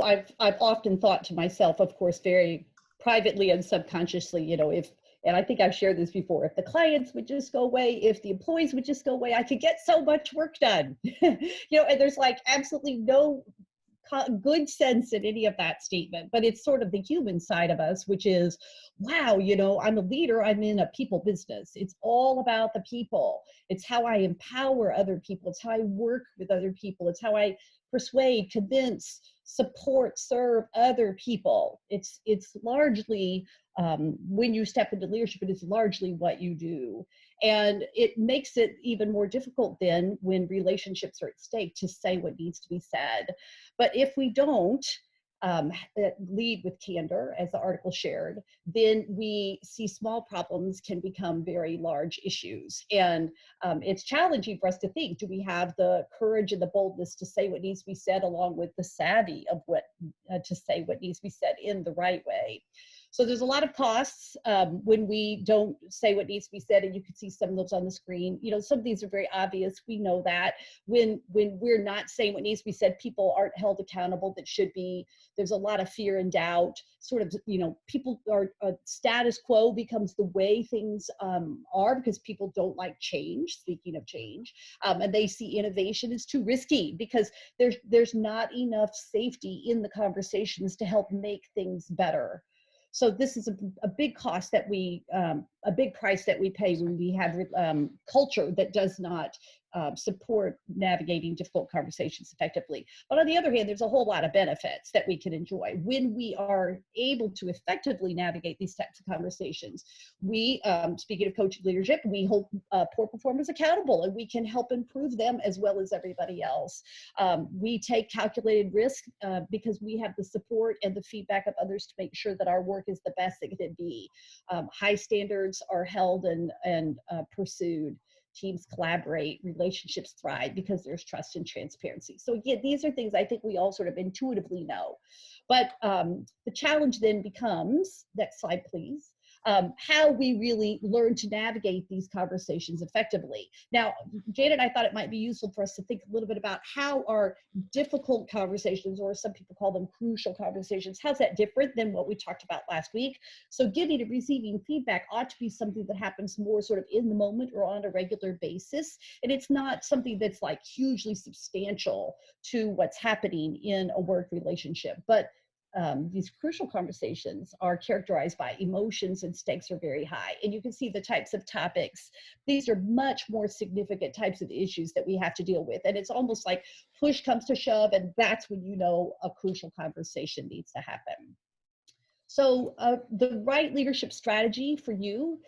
I've often thought to myself, of course, very privately and subconsciously, and I think I've shared this before, if the clients would just go away, if the employees would just go away, I could get so much work done. And there's like absolutely no good sense in any of that statement, but it's sort of the human side of us, which is, wow, I'm a leader, I'm in a people business. It's all about the people. It's how I empower other people. It's how I work with other people. It's how I persuade, convince, support, serve other people. It's largely, when you step into leadership, it is largely what you do. And it makes it even more difficult then when relationships are at stake to say what needs to be said. But if we don't lead with candor, as the article shared, then we see small problems can become very large issues. And it's challenging for us to think, do we have the courage and the boldness to say what needs to be said, along with the savvy of what to say what needs to be said in the right way? So there's a lot of costs when we don't say what needs to be said, and you can see some of those on the screen. Some of these are very obvious. We know that when we're not saying what needs to be said, people aren't held accountable that should be. There's a lot of fear and doubt. Sort of, people are status quo becomes the way things are, because people don't like change. Speaking of change, and they see innovation is too risky because there's not enough safety in the conversations to help make things better. So this is a big cost that a big price that we pay when we have culture that does not support navigating difficult conversations effectively. But on the other hand, there's a whole lot of benefits that we can enjoy when we are able to effectively navigate these types of conversations. We, speaking of coaching leadership, we hold poor performers accountable, and we can help improve them as well as everybody else. We take calculated risk because we have the support and the feedback of others to make sure that our work is the best it can be. High standards are held and pursued. Teams collaborate, relationships thrive because there's trust and transparency. So again, these are things I think we all sort of intuitively know. But the challenge then becomes, next slide please, how we really learn to navigate these conversations effectively. Now, Janet, I thought it might be useful for us to think a little bit about how our difficult conversations, or some people call them crucial conversations, how's that different than what we talked about last week? So giving and receiving feedback ought to be something that happens more sort of in the moment or on a regular basis. And it's not something that's like hugely substantial to what's happening in a work relationship. But these crucial conversations are characterized by emotions, and stakes are very high. And you can see the types of topics. These are much more significant types of issues that we have to deal with. And it's almost like push comes to shove, and that's when you know a crucial conversation needs to happen. So the right leadership strategy for you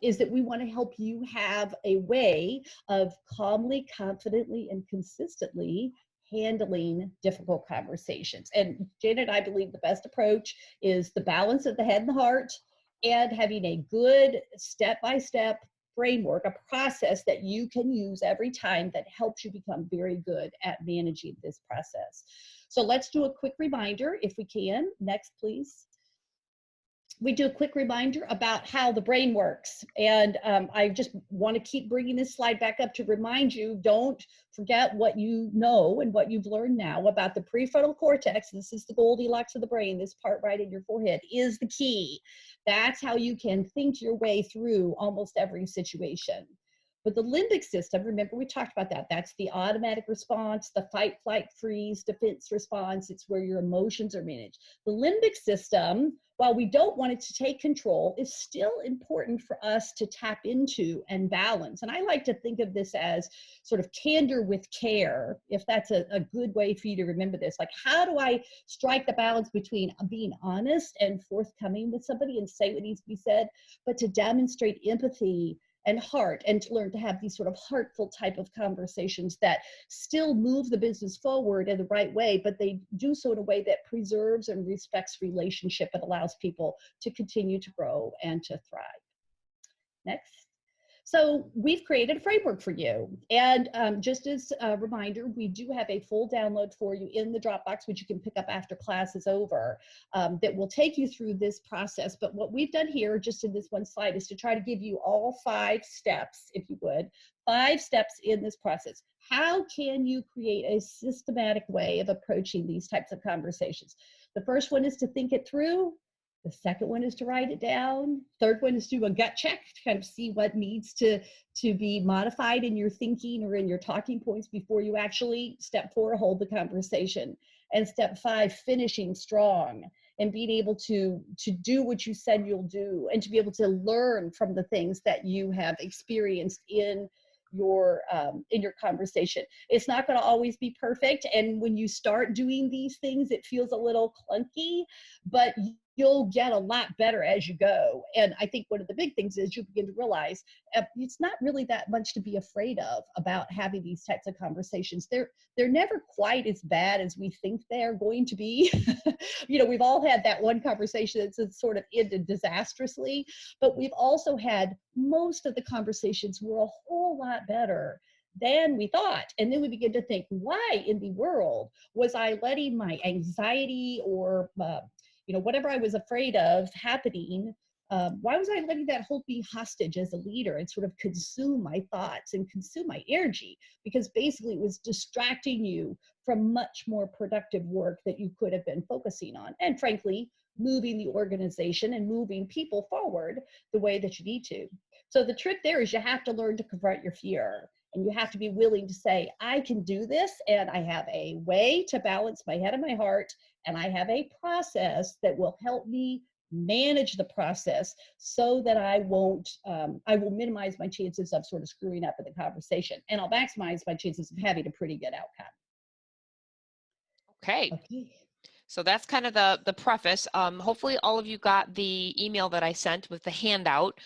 is that we want to help you have a way of calmly, confidently, and consistently handling difficult conversations. And Janet, I believe the best approach is the balance of the head and the heart, and having a good step-by-step framework, a process that you can use every time that helps you become very good at managing this process. So let's do a quick reminder if we can. Next, please. We do a quick reminder about how the brain works. And I just want to keep bringing this slide back up to remind you, don't forget what you know and what you've learned now about the prefrontal cortex. This is the Goldilocks of the brain. This part right in your forehead is the key. That's how you can think your way through almost every situation. But the limbic system, remember we talked about that. That's the automatic response, the fight, flight, freeze, defense response. It's where your emotions are managed. The limbic system, while we don't want it to take control, is still important for us to tap into and balance. And I like to think of this as sort of candor with care, if that's a good way for you to remember this. Like, how do I strike the balance between being honest and forthcoming with somebody and say what needs to be said, but to demonstrate empathy and heart, and to learn to have these sort of heartful type of conversations that still move the business forward in the right way, but they do so in a way that preserves and respects relationship and allows people to continue to grow and to thrive. Next. So we've created a framework for you. And just as a reminder, we do have a full download for you in the Dropbox, which you can pick up after class is over, that will take you through this process. But what we've done here, just in this one slide, is to try to give you all 5 steps, if you would, 5 steps in this process. How can you create a systematic way of approaching these types of conversations? The first one is to think it through. The second one is to write it down. Third one is to do a gut check to kind of see what needs to be modified in your thinking or in your talking points before you actually, step 4, hold the conversation. And step 5, finishing strong and being able to do what you said you'll do, and to be able to learn from the things that you have experienced in your conversation. It's not going to always be perfect, and when you start doing these things, it feels a little clunky, but you'll get a lot better as you go. And I think one of the big things is you begin to realize it's not really that much to be afraid of about having these types of conversations. They're never quite as bad as we think they're going to be. We've all had that one conversation that's sort of ended disastrously, but we've also had most of the conversations were a whole lot better than we thought. And then we begin to think, why in the world was I letting my anxiety or whatever I was afraid of happening, why was I letting that hold me hostage as a leader and sort of consume my thoughts and consume my energy? Because basically it was distracting you from much more productive work that you could have been focusing on. And frankly, moving the organization and moving people forward the way that you need to. So the trick there is you have to learn to confront your fear. And you have to be willing to say, I can do this, and I have a way to balance my head and my heart, and I have a process that will help me manage the process so that I will minimize my chances of sort of screwing up in the conversation, and I'll maximize my chances of having a pretty good outcome. Okay. Okay. So that's kind of the preface. Hopefully all of you got the email that I sent with the handout,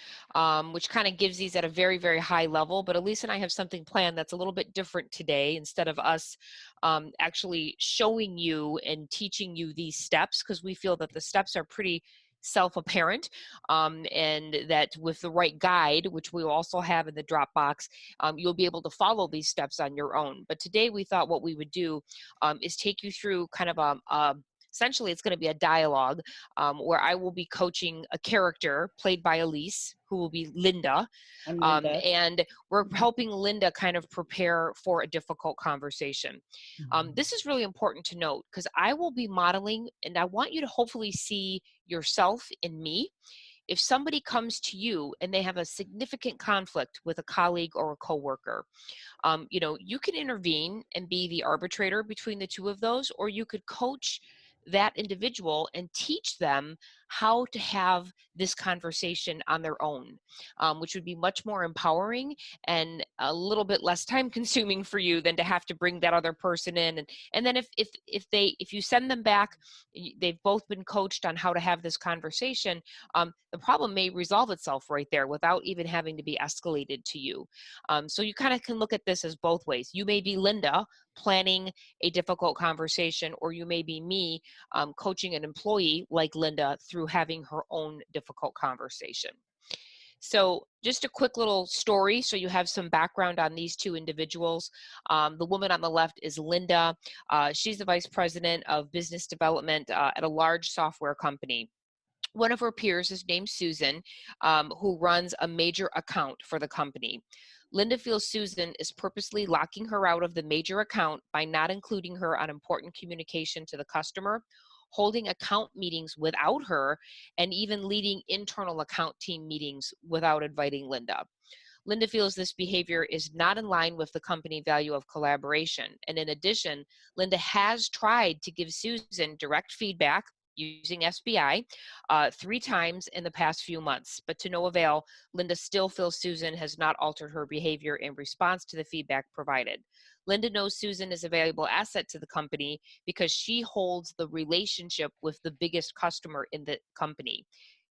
which kind of gives these at a very, very high level. But Elise and I have something planned that's a little bit different today. Instead of us actually showing you and teaching you these steps, because we feel that the steps are pretty self-apparent, and that with the right guide, which we also have in the Dropbox, you'll be able to follow these steps on your own. But today we thought what we would do is take you through kind of essentially it's going to be a dialogue, where I will be coaching a character played by Elise, who will be Linda. I'm Linda. And we're helping Linda kind of prepare for a difficult conversation. Mhm. This is really important to note because I will be modeling, and I want you to hopefully see yourself in me. If somebody comes to you and they have a significant conflict with a colleague or a coworker, you can intervene and be the arbitrator between the two of those, or you could coach that individual and teach them how to have this conversation on their own, which would be much more empowering and a little bit less time consuming for you than to have to bring that other person in. And then if you send them back, they've both been coached on how to have this conversation, the problem may resolve itself right there without even having to be escalated to you. So you kind of can look at this as both ways. You may be Linda planning a difficult conversation, or you may be me coaching an employee like Linda through having her own difficult conversation. So just a quick little story so you have some background on these two individuals. The woman on the left is Linda. She's the vice president of business development at a large software company. One of her peers is named Susan, who runs a major account for the company. Linda feels Susan is purposely locking her out of the major account by not including her on important communication to the customer, holding account meetings without her, and even leading internal account team meetings without inviting Linda. Linda feels this behavior is not in line with the company value of collaboration. And in addition, Linda has tried to give Susan direct feedback using SBI 3 times in the past few months, but to no avail. Linda still feels Susan has not altered her behavior in response to the feedback provided. Linda knows Susan is a valuable asset to the company because she holds the relationship with the biggest customer in the company.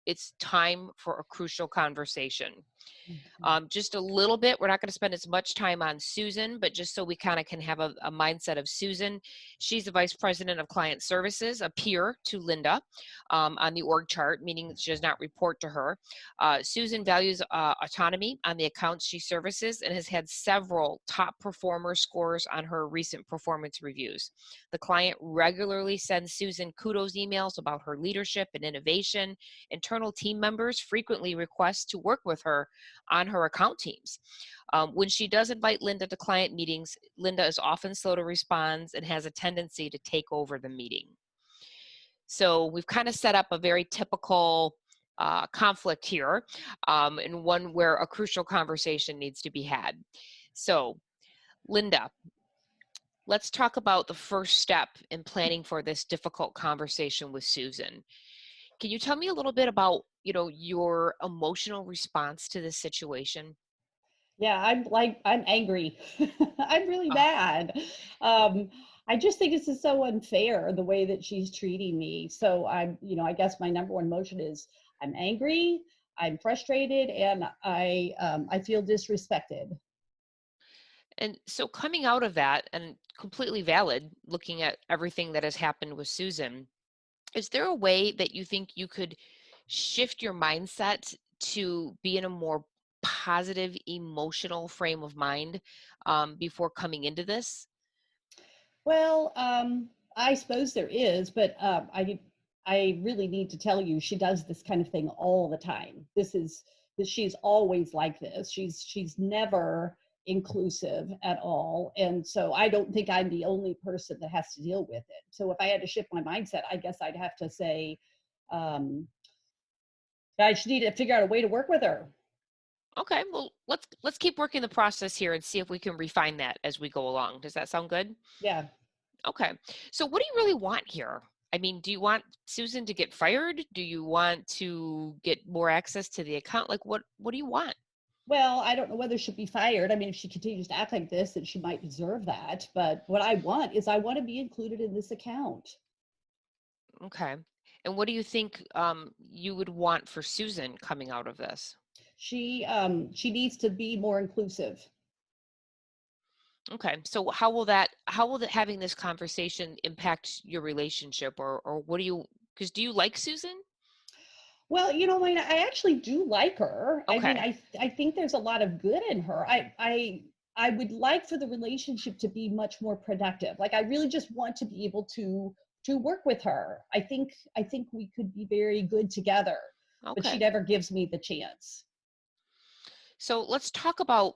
it's time for a crucial conversation. Mhm. Just a little bit. We're not going to spend as much time on Susan, but just so we kind of can have a mindset of Susan. She's the vice president of client services, a peer to Linda on the org chart, meaning that she does not report to her. Susan values autonomy on the accounts she services and has had several top performer scores on her recent performance reviews. The client regularly sends Susan kudos emails about her leadership and innovation. Internal team members frequently request to work with her on her account teams. When she does invite Linda to client meetings, Linda is often slow to respond and has a tendency to take over the meeting. So we've kind of set up a very typical conflict here, and one where a crucial conversation needs to be had. So, Linda, let's talk about the first step in planning for this difficult conversation with Susan. Can you tell me a little bit about, your emotional response to this situation? Yeah, I'm angry. I'm really Ah, mad. Um, I just think this is so unfair the way that she's treating me. So I guess my number one emotion is I'm angry, I'm frustrated, and I feel disrespected. and so coming out of that, and completely valid, looking at everything that has happened with Susan, is there a way that you think you could shift your mindset to be in a more positive emotional frame of mind before coming into this? Well, I suppose there is, but I really need to tell you, she does this kind of thing all the time. She's always like this. She's never inclusive at all, and so I don't think I'm the only person that has to deal with it. So if I had to shift my mindset, I guess I'd have to say, um, I just need to figure out a way to work with her. Okay, well, let's keep working the process here and see if we can refine that as we go along. Does that sound good? Yeah. Okay. So what do you really want here? I mean, do you want Susan to get fired? Do you want to get more access to the account? Like what do you want? Well, I don't know whether she'll be fired. I mean, if she continues to act like this, then she might deserve that. But what I want is I want to be included in this account. Okay. And what do you think you would want for Susan coming out of this? She needs to be more inclusive. Okay. So how will that having this conversation impact your relationship, or what do you, because do you like Susan? Well, Lena, I actually do like her. I mean, Okay. I think there's a lot of good in her. I would like for the relationship to be much more productive. Like I really just want to be able to work with her. I think we could be very good together, but she Okay. never gives me the chance. So let's talk about,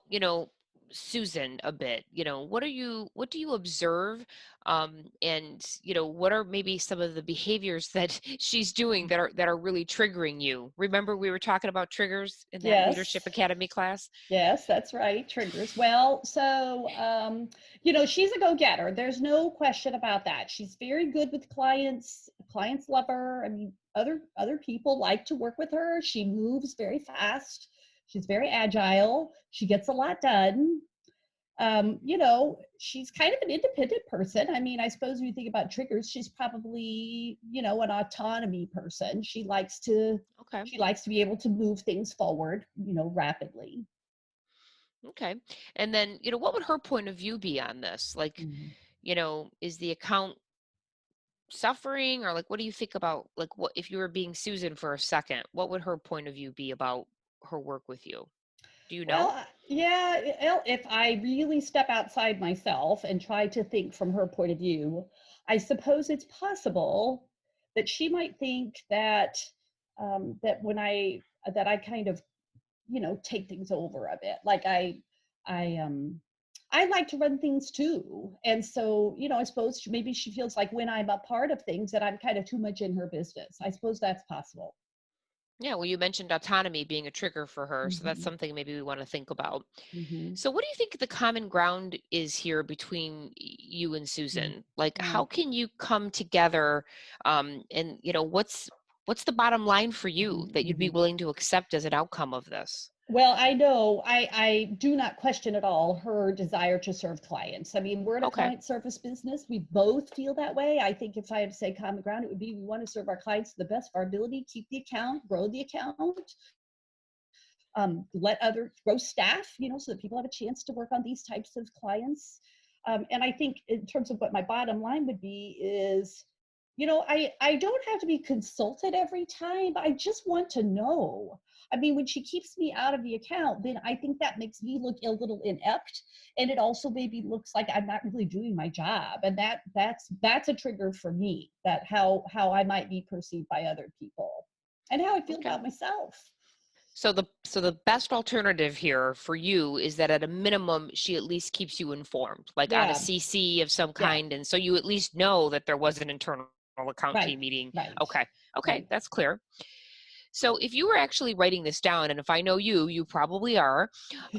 Susan a bit. What do you observe? And, what are maybe some of the behaviors that she's doing that are really triggering you? Remember we were talking about triggers in that Leadership Yes. Academy class? Yes, that's right. Triggers. Well, so she's a go-getter. There's no question about that. She's very good with clients. Clients love her. I mean, other people like to work with her. She moves very fast. She's very agile. She gets a lot done. She's kind of an independent person. I mean, I suppose when you think about triggers, she's probably, an autonomy person. Okay. She likes to be able to move things forward, rapidly. Okay. And then, what would her point of view be on this? Like, Mhm. is the account suffering, or like what do you think about, like, what if you were being Susan for a second, what would her point of view be about her work with you? Do you Well, know? yeah, if I really step outside myself and try to think from her point of view, I suppose it's possible that she might think that I kind of, take things over a bit. Like I like to run things too. And so, I suppose maybe she feels like when I'm a part of things that I'm kind of too much in her business. I suppose that's possible. Yeah, well, you mentioned autonomy being a trigger for her, so that's Hmm. something maybe we want to think about. Hmm. So, what do you think the common ground is here between you and Susan? Like, how can you come together? And what's the bottom line for you Hmm. that you'd be Hmm. willing to accept as an outcome of this? Well, I know I do not question at all her desire to serve clients. I mean, we're in a Okay. client service business. We both feel that way. I think if I had to say common ground, it would be we want to serve our clients to the best of our ability, keep the account, grow the account, let other grow staff, so that people have a chance to work on these types of clients. And I think in terms of what my bottom line would be is, I don't have to be consulted every time. I just want to know. I mean, when she keeps me out of the account, then I think that makes me look a little inept, and it also maybe looks like I'm not really doing my job, and that's a trigger for me. That how I might be perceived by other people, and how I feel Okay. about myself. So the best alternative here for you is that at a minimum, she at least keeps you informed, like on a Yeah, CC of some yeah, kind, and so you at least know that there was an internal account right, team meeting. right, Okay. Okay, right. that's clear. So if you were actually writing this down, and if I know you, you probably are,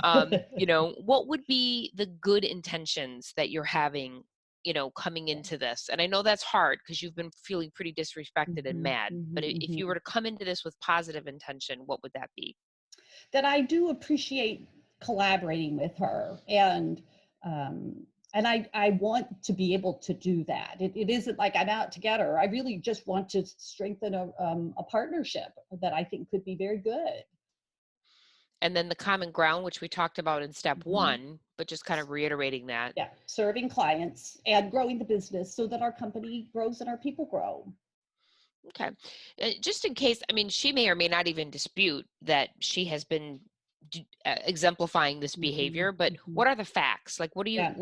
what would be the good intentions that you're having, coming Yeah. into this? And I know that's hard because you've been feeling pretty disrespected and Mhm, mad, but mhm, if you were mhm. to come into this with positive intention, what would that be? That I do appreciate collaborating with her, um, and I want to be able to do that. It isn't like I'm out to get her. I really just want to strengthen a partnership that I think could be very good. And then the common ground, which we talked about in step Mhm. one, but just kind of reiterating that. Yeah, serving clients and growing the business so that our company grows and our people grow. Okay. Just in case, I mean, she may or may not even dispute that she has been exemplifying this Mhm, behavior, but mhm. what are the facts? Like, Yeah.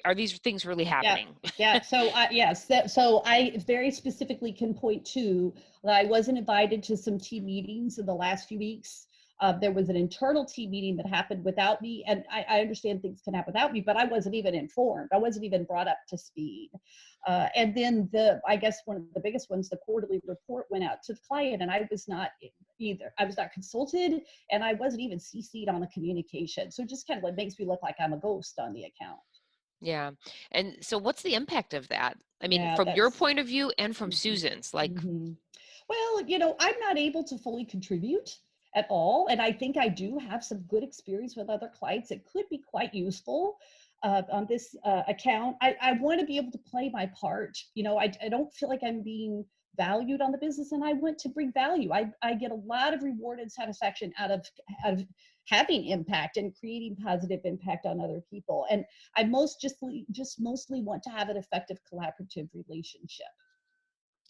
are these things really Yeah, happening? yeah. So, yes, so I very specifically can point to that I wasn't invited to some team meetings in the last few weeks. There was an internal team meeting that happened without me, and I understand things can happen without me, but I wasn't even informed. I wasn't even brought up to speed. And then I guess one of the biggest ones, the quarterly report went out to the client, and I was not either. I was not consulted, and I wasn't even CC'd on the communication. So it just kind of like makes me look like I'm a ghost on the account. Yeah. And so what's the impact of that? I mean, Yeah, from your that's. point of view and from Mhm, Susan's, like, mhm. Well, I'm not able to fully contribute at all, and I think I do have some good experience with other clients. It could be quite useful on this account. I want to be able to play my part. I don't feel like I'm being valued on the business, and I want to bring value. I get a lot of reward and satisfaction out of having impact and creating positive impact on other people. And I just mostly want to have an effective collaborative relationship.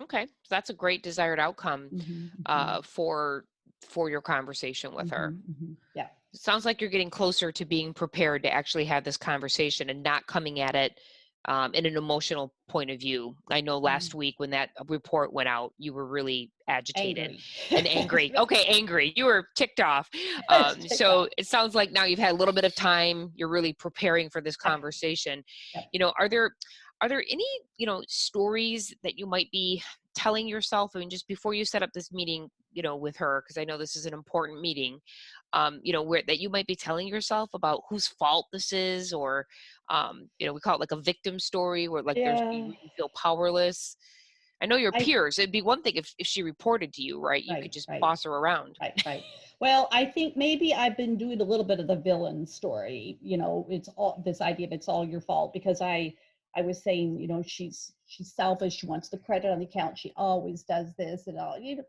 okay, so that's a great desired outcome Mhm, uh, mhm, for for your conversation with her. mhm, mhm. Yeah. It sounds like you're getting closer to being prepared to actually have this conversation and not coming at it in an emotional point of view. I know last Mhm. week when that report went out, you were really agitated Angry. and angry. Okay, angry. You were ticked off. Ticked So off. it sounds like now you've had a little bit of time. You're really preparing for this Yep, conversation. yep. Are there any stories that you might be telling yourself? I mean, just before you set up this meeting, with her, because I know this is an important meeting, where that you might be telling yourself about whose fault this is, or, we call it like a victim story where like Yeah, you feel powerless. I know your I peers, it'd be one thing if she reported to you, right? You could right, just right, boss her around. right. Well, I think maybe I've been doing a little bit of the villain story. It's all this idea of it's all your fault because I was saying, she's selfish. She wants the credit on the account. She always does this and all. If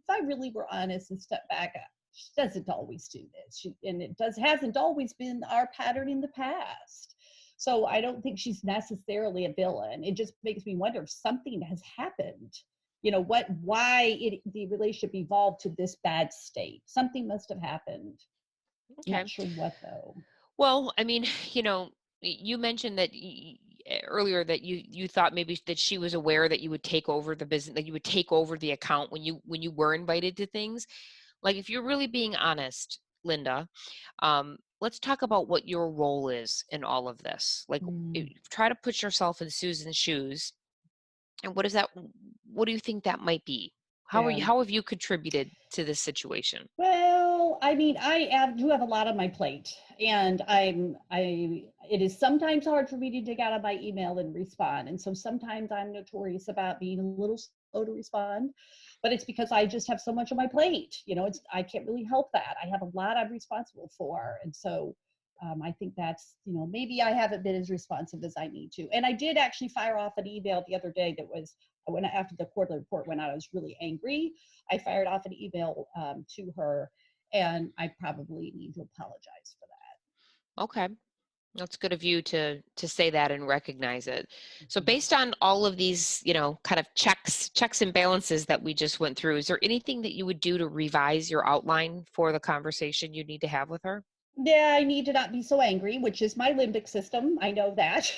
I really were honest and step back, she doesn't always do this. And it hasn't always been our pattern in the past. So I don't think she's necessarily a villain. It just makes me wonder if something has happened. The relationship evolved to this bad state. Something must have happened. Okay. Not sure what though. Well, I mean, you know, you mentioned that earlier that you thought maybe that she was aware that you would take over the business, that you would take over the account when you were invited to things. Like, if you're really being honest, Linda, let's talk about what your role is in all of this. Like, Mm, try to put yourself in Susan's shoes, and what do you think that might be? yeah. How have you contributed to this situation? Well, I mean, do have a lot on my plate, and it is sometimes hard for me to dig out of my email and respond. And so sometimes I'm notorious about being a little slow to respond, but it's because I just have so much on my plate. I can't really help that. I have a lot I'm responsible for. And so I think that's, maybe I haven't been as responsive as I need to. And I did actually fire off an email the other day that was, when after the quarterly report, when I was really angry, I fired off an email to her, and I probably need to apologize for that. Okay. That's good of you to say that and recognize it. So Mhm. based on all of these, kind of checks and balances that we just went through, is there anything that you would do to revise your outline for the conversation you need to have with her? Yeah, I need to not be so angry, which is my limbic system. I know that.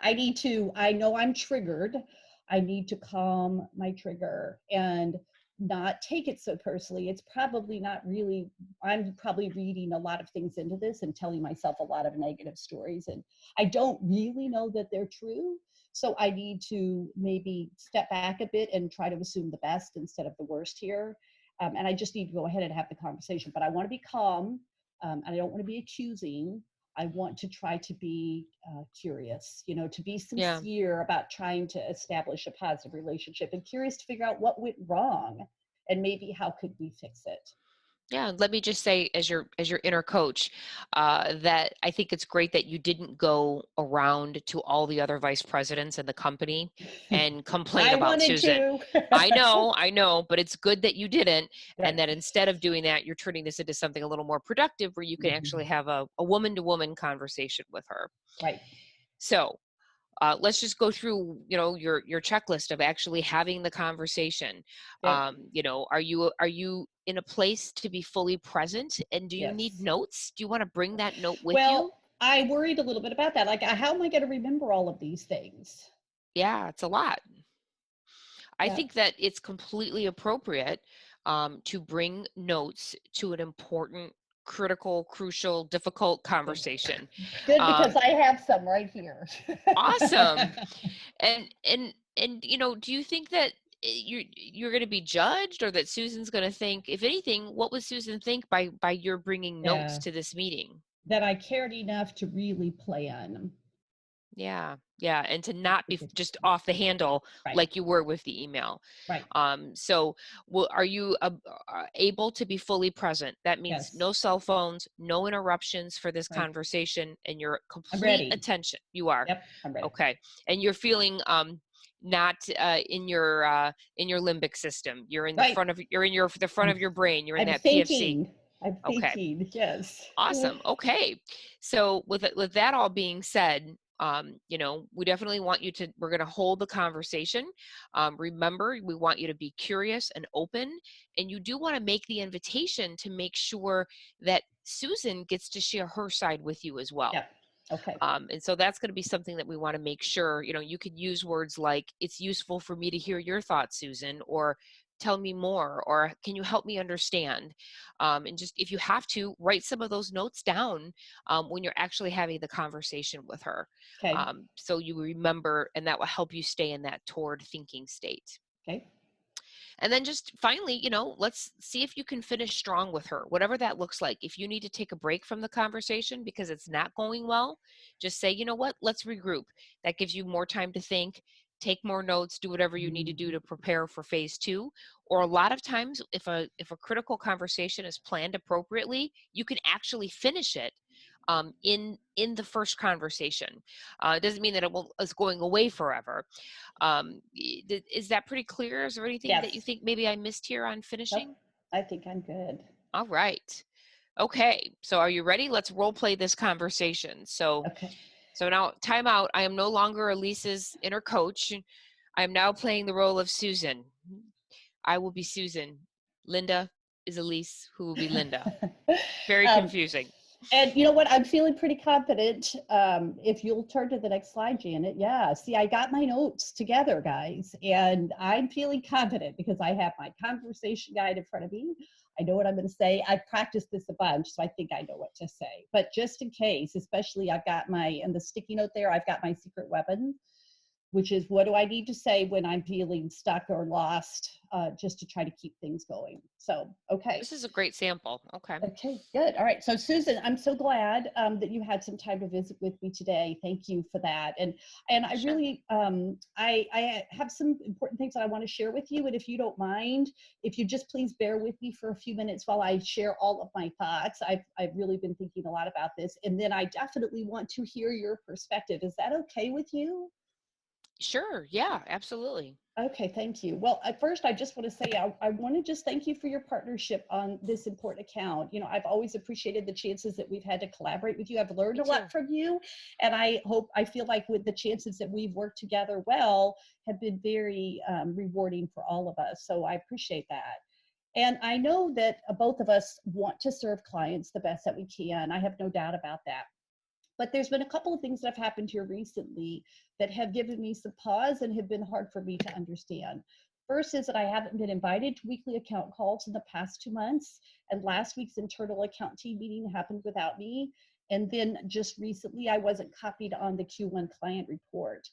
I know I'm triggered. I need to calm my trigger and not take it so personally. It's probably not really, I'm probably reading a lot of things into this and telling myself a lot of negative stories. And I don't really know that they're true. So I need to maybe step back a bit and try to assume the best instead of the worst here. And I just need to go ahead and have the conversation. But I want to be calm, and I don't want to be accusing. I want to try to be curious, to be Yeah. sincere about trying to establish a positive relationship, and curious to figure out what went wrong and maybe how could we fix it. Yeah, let me just say, as your inner coach, that I think it's great that you didn't go around to all the other vice presidents in the company and complain I about wanted Susan. to. I know, but it's good that you didn't, and Right. that instead of doing that, you're turning this into something a little more productive, where you can Mhm. actually have a woman-to-woman conversation with her. Right. So let's just go through your checklist of actually having the conversation. Okay. Are you in a place to be fully present, and do you need Yes. notes? Do you want to bring that note with you? Well, I worried a little bit about that. Like, how am I going to remember all of these things? Yeah, it's a lot. I Yeah. think that it's completely appropriate to bring notes to an important, critical, crucial, difficult Good. conversation. Good, because um, I have some right here. awesome. And do you think that you're going to be judged, or that Susan's going to think, if anything, what would Susan think by your bringing notes Yeah. to this meeting? That I cared enough to really plan. Yeah, yeah, and to I not be think it's just off the handle right, like you were with the email. right. So are you able to be fully present? That means Yes, no cell phones, no interruptions for this right. conversation, and your I'm complete ready. attention. You are. Yep, I'm ready. Okay. And you're feeling not in your limbic system. You're in the Right. front of the front I'm of your brain. You're in I'm that PFC. thinking. I'm Okay. thinking. Yes. Awesome. Okay. So with that all being said, we definitely want you to, we're going to hold the conversation. Remember, we want you to be curious and open, and you do want to make the invitation to make sure that Susan gets to share her side with you as well. Yep. Okay. And so that's going to be something that we want to make sure, you could use words like, it's useful for me to hear your thoughts, Susan, or tell me more, or can you help me understand? And just, if you have to, write some of those notes down when you're actually having the conversation with her. Okay. So you remember, and that will help you stay in that toward thinking state. Okay. And then just finally, let's see if you can finish strong with her, whatever that looks like. If you need to take a break from the conversation because it's not going well, just say, you know what, let's regroup. That gives you more time to think, take more notes, do whatever you need to do Mhm. to prepare for phase two. Or a lot of times, if a critical conversation is planned appropriately, you can actually finish it in the first conversation. It doesn't mean that is going away forever. Is that pretty clear? Is there anything that you Yes. think maybe I missed here on Nope. finishing? I think I'm good. All right. Okay. So are you ready? Let's role play this conversation. Okay. So now, time out. I am no longer Elise's inner coach. I am now playing the role of Susan. I will be Susan. Linda is Elise, who will be Linda. Very um, confusing. And you know what? I'm feeling pretty confident. If you'll turn to the next slide, Janet. Yeah. See, I got my notes together, guys, and I'm feeling confident because I have my conversation guide in front of me. I know what I'm going to say. I've practiced this a bunch, so I think I know what to say. But just in case, especially I've got in the sticky note there, I've got my secret weapon, which is, what do I need to say when I'm feeling stuck or lost? just to try to keep things going. So, okay. This is a great sample. Okay. Okay, good. All right. So Susan, I'm so glad that you had some time to visit with me today. Thank you for that. And I Sure. really, I have some important things that I want to share with you. And if you don't mind, if you just please bear with me for a few minutes while I share all of my thoughts. I've really been thinking a lot about this. And then I definitely want to hear your perspective. Is that okay with you? Sure. Yeah, absolutely. Okay, thank you. Well, at first, I just want to say I want to just thank you for your partnership on this important account. You know, I've always appreciated the chances that we've had to collaborate with you. I've learned Me a too. lot from you, and I feel like with the chances that we've worked together well have been very rewarding for all of us. So I appreciate that. And I know that both of us want to serve clients the best that we can. I have no doubt about that. But there's been a couple of things that have happened here recently that have given me some pause and have been hard for me to understand. First is that I haven't been invited to weekly account calls in the past 2 months, and last week's internal account team meeting happened without me. And then just recently, I wasn't copied on the Q1 client report.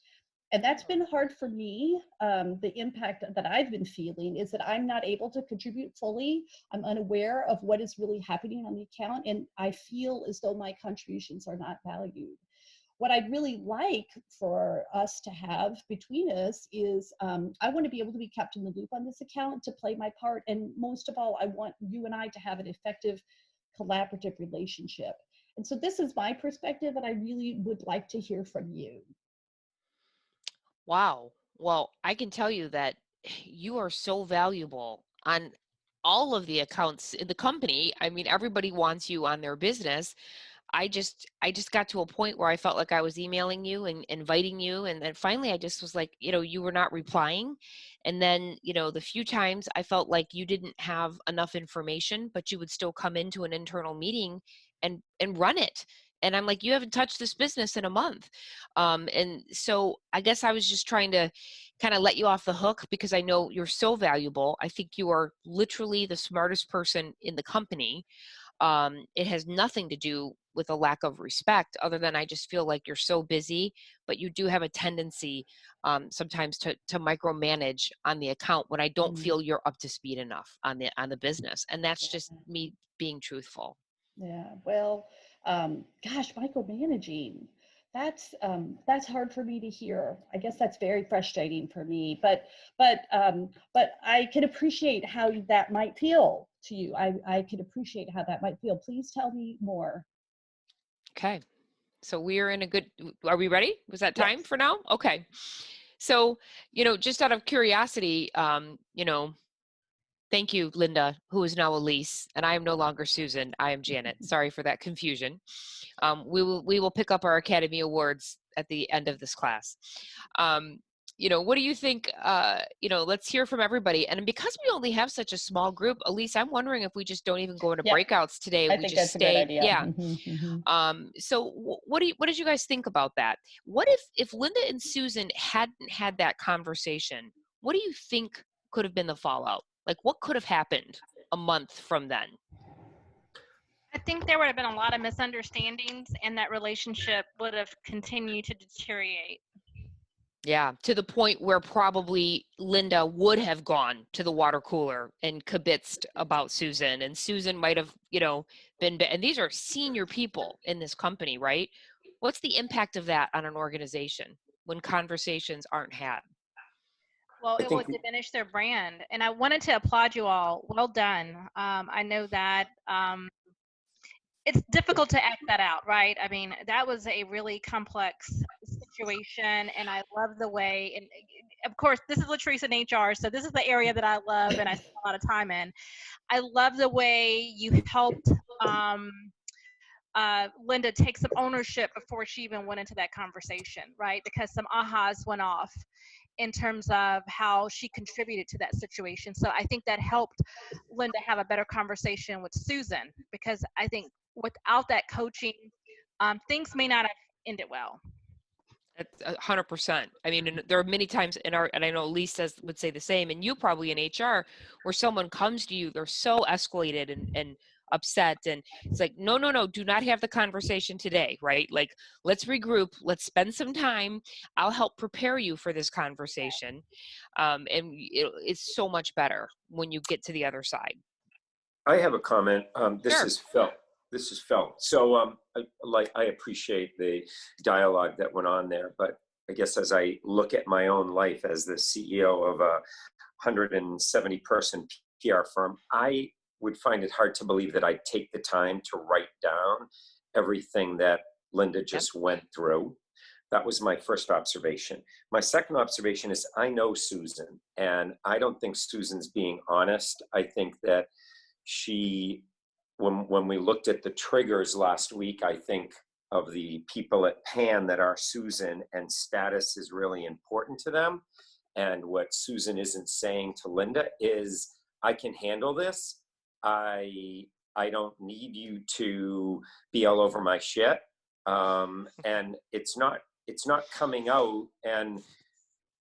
And that's been hard for me. The impact that I've been feeling is that I'm not able to contribute fully. I'm unaware of what is really happening on the account, and I feel as though my contributions are not valued. What I'd really like for us to have between us is I want to be able to be kept in the loop on this account to play my part. And most of all, I want you and I to have an effective collaborative relationship. And so this is my perspective, and I really would like to hear from you. Wow. Well, I can tell you that you are so valuable on all of the accounts in the company. I mean, everybody wants you on their business. I just got to a point where I felt like I was emailing you and inviting you, and then finally I just was like, you were not replying. And then, the few times I felt like you didn't have enough information, but you would still come into an internal meeting and run it. And I'm like, you haven't touched this business in a month. And so I guess I was just trying to kind of let you off the hook because I know you're so valuable. I think you are literally the smartest person in the company. It has nothing to do with a lack of respect other than I just feel like you're so busy, but you do have a tendency sometimes to micromanage on the account when I don't Mm. feel you're up to speed enough on the business. And that's just me being truthful. Yeah, well, gosh, micromanaging. That's hard for me to hear. I guess that's very frustrating for me. But I can appreciate how that might feel to you. I can appreciate how that might feel. Please tell me more. Okay. So we are in a good, are we ready? Was that time Yes. for now? Okay. So, just out of curiosity, thank you, Linda, who is now Elise, and I am no longer Susan. I am Janet. Sorry for that confusion. We will pick up our Academy Awards at the end of this class. Um, what do you think? Let's hear from everybody. And because we only have such a small group, Elise, I'm wondering if we just don't even go into Yep. breakouts today. I We think just that's a good stay. idea. Yeah. Hmm. So what did you guys think about that? What if Linda and Susan hadn't had that conversation? What do you think could have been the fallout? Like what could have happened a month from then? I think there would have been a lot of misunderstandings, and that relationship would have continued to deteriorate. Yeah, to the point where probably Linda would have gone to the water cooler and kibitzed about Susan, and Susan might have, and these are senior people in this company, right? What's the impact of that on an organization when conversations aren't had? Well, I it think would diminish their brand. And I wanted to applaud you all. Well done. I know that it's difficult to act that out, right? I mean, that was a really complex situation, and I love the way. And of course, this is Latrice in HR, so this is the area that I love and I spend a lot of time in. I love the way you helped um, Linda take some ownership before she even went into that conversation, right? Because some ahas went off in terms of how she contributed to that situation. So I think that helped Linda have a better conversation with Susan, because I think without that coaching, things may not have ended well. That's 100%. I mean, and there are many times and I know Lisa would say the same, and you probably in HR, where someone comes to you, they're so escalated and upset. And it's like, no, no, no, do not have the conversation today, right? Like, let's regroup, let's spend some time. I'll help prepare you for this conversation. It's so much better when you get to the other side. I have a comment. This Sure. is Phil. This is Phil. So I appreciate the dialogue that went on there, but I guess as I look at my own life as the CEO of a 170 person PR firm, I would find it hard to believe that I'd take the time to write down everything that Linda just went through. That was my first observation. My second observation is I know Susan, and I don't think Susan's being honest. I think that she, when we looked at the triggers last week, I think of the people at Pan that are Susan, and status is really important to them. And what Susan isn't saying to Linda is, I can handle this. I don't need you to be all over my shit. And it's not coming out. And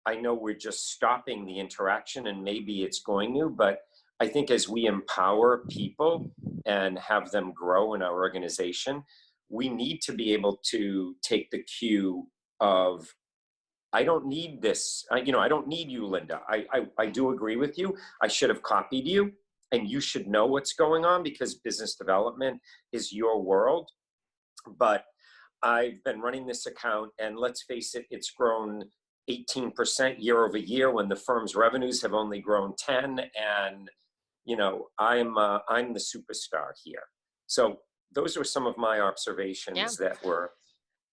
I know we're just stopping the interaction, and maybe it's going to, but I think as we empower people and have them grow in our organization, we need to be able to take the cue of, I don't need this. I don't need you, Linda. I do agree with you. I should have copied you, and you should know what's going on because business development is your world. But I've been running this account, and let's face it, it's grown 18% year over year when the firm's revenues have only grown 10. And I'm the superstar here. So those were some of my observations that were.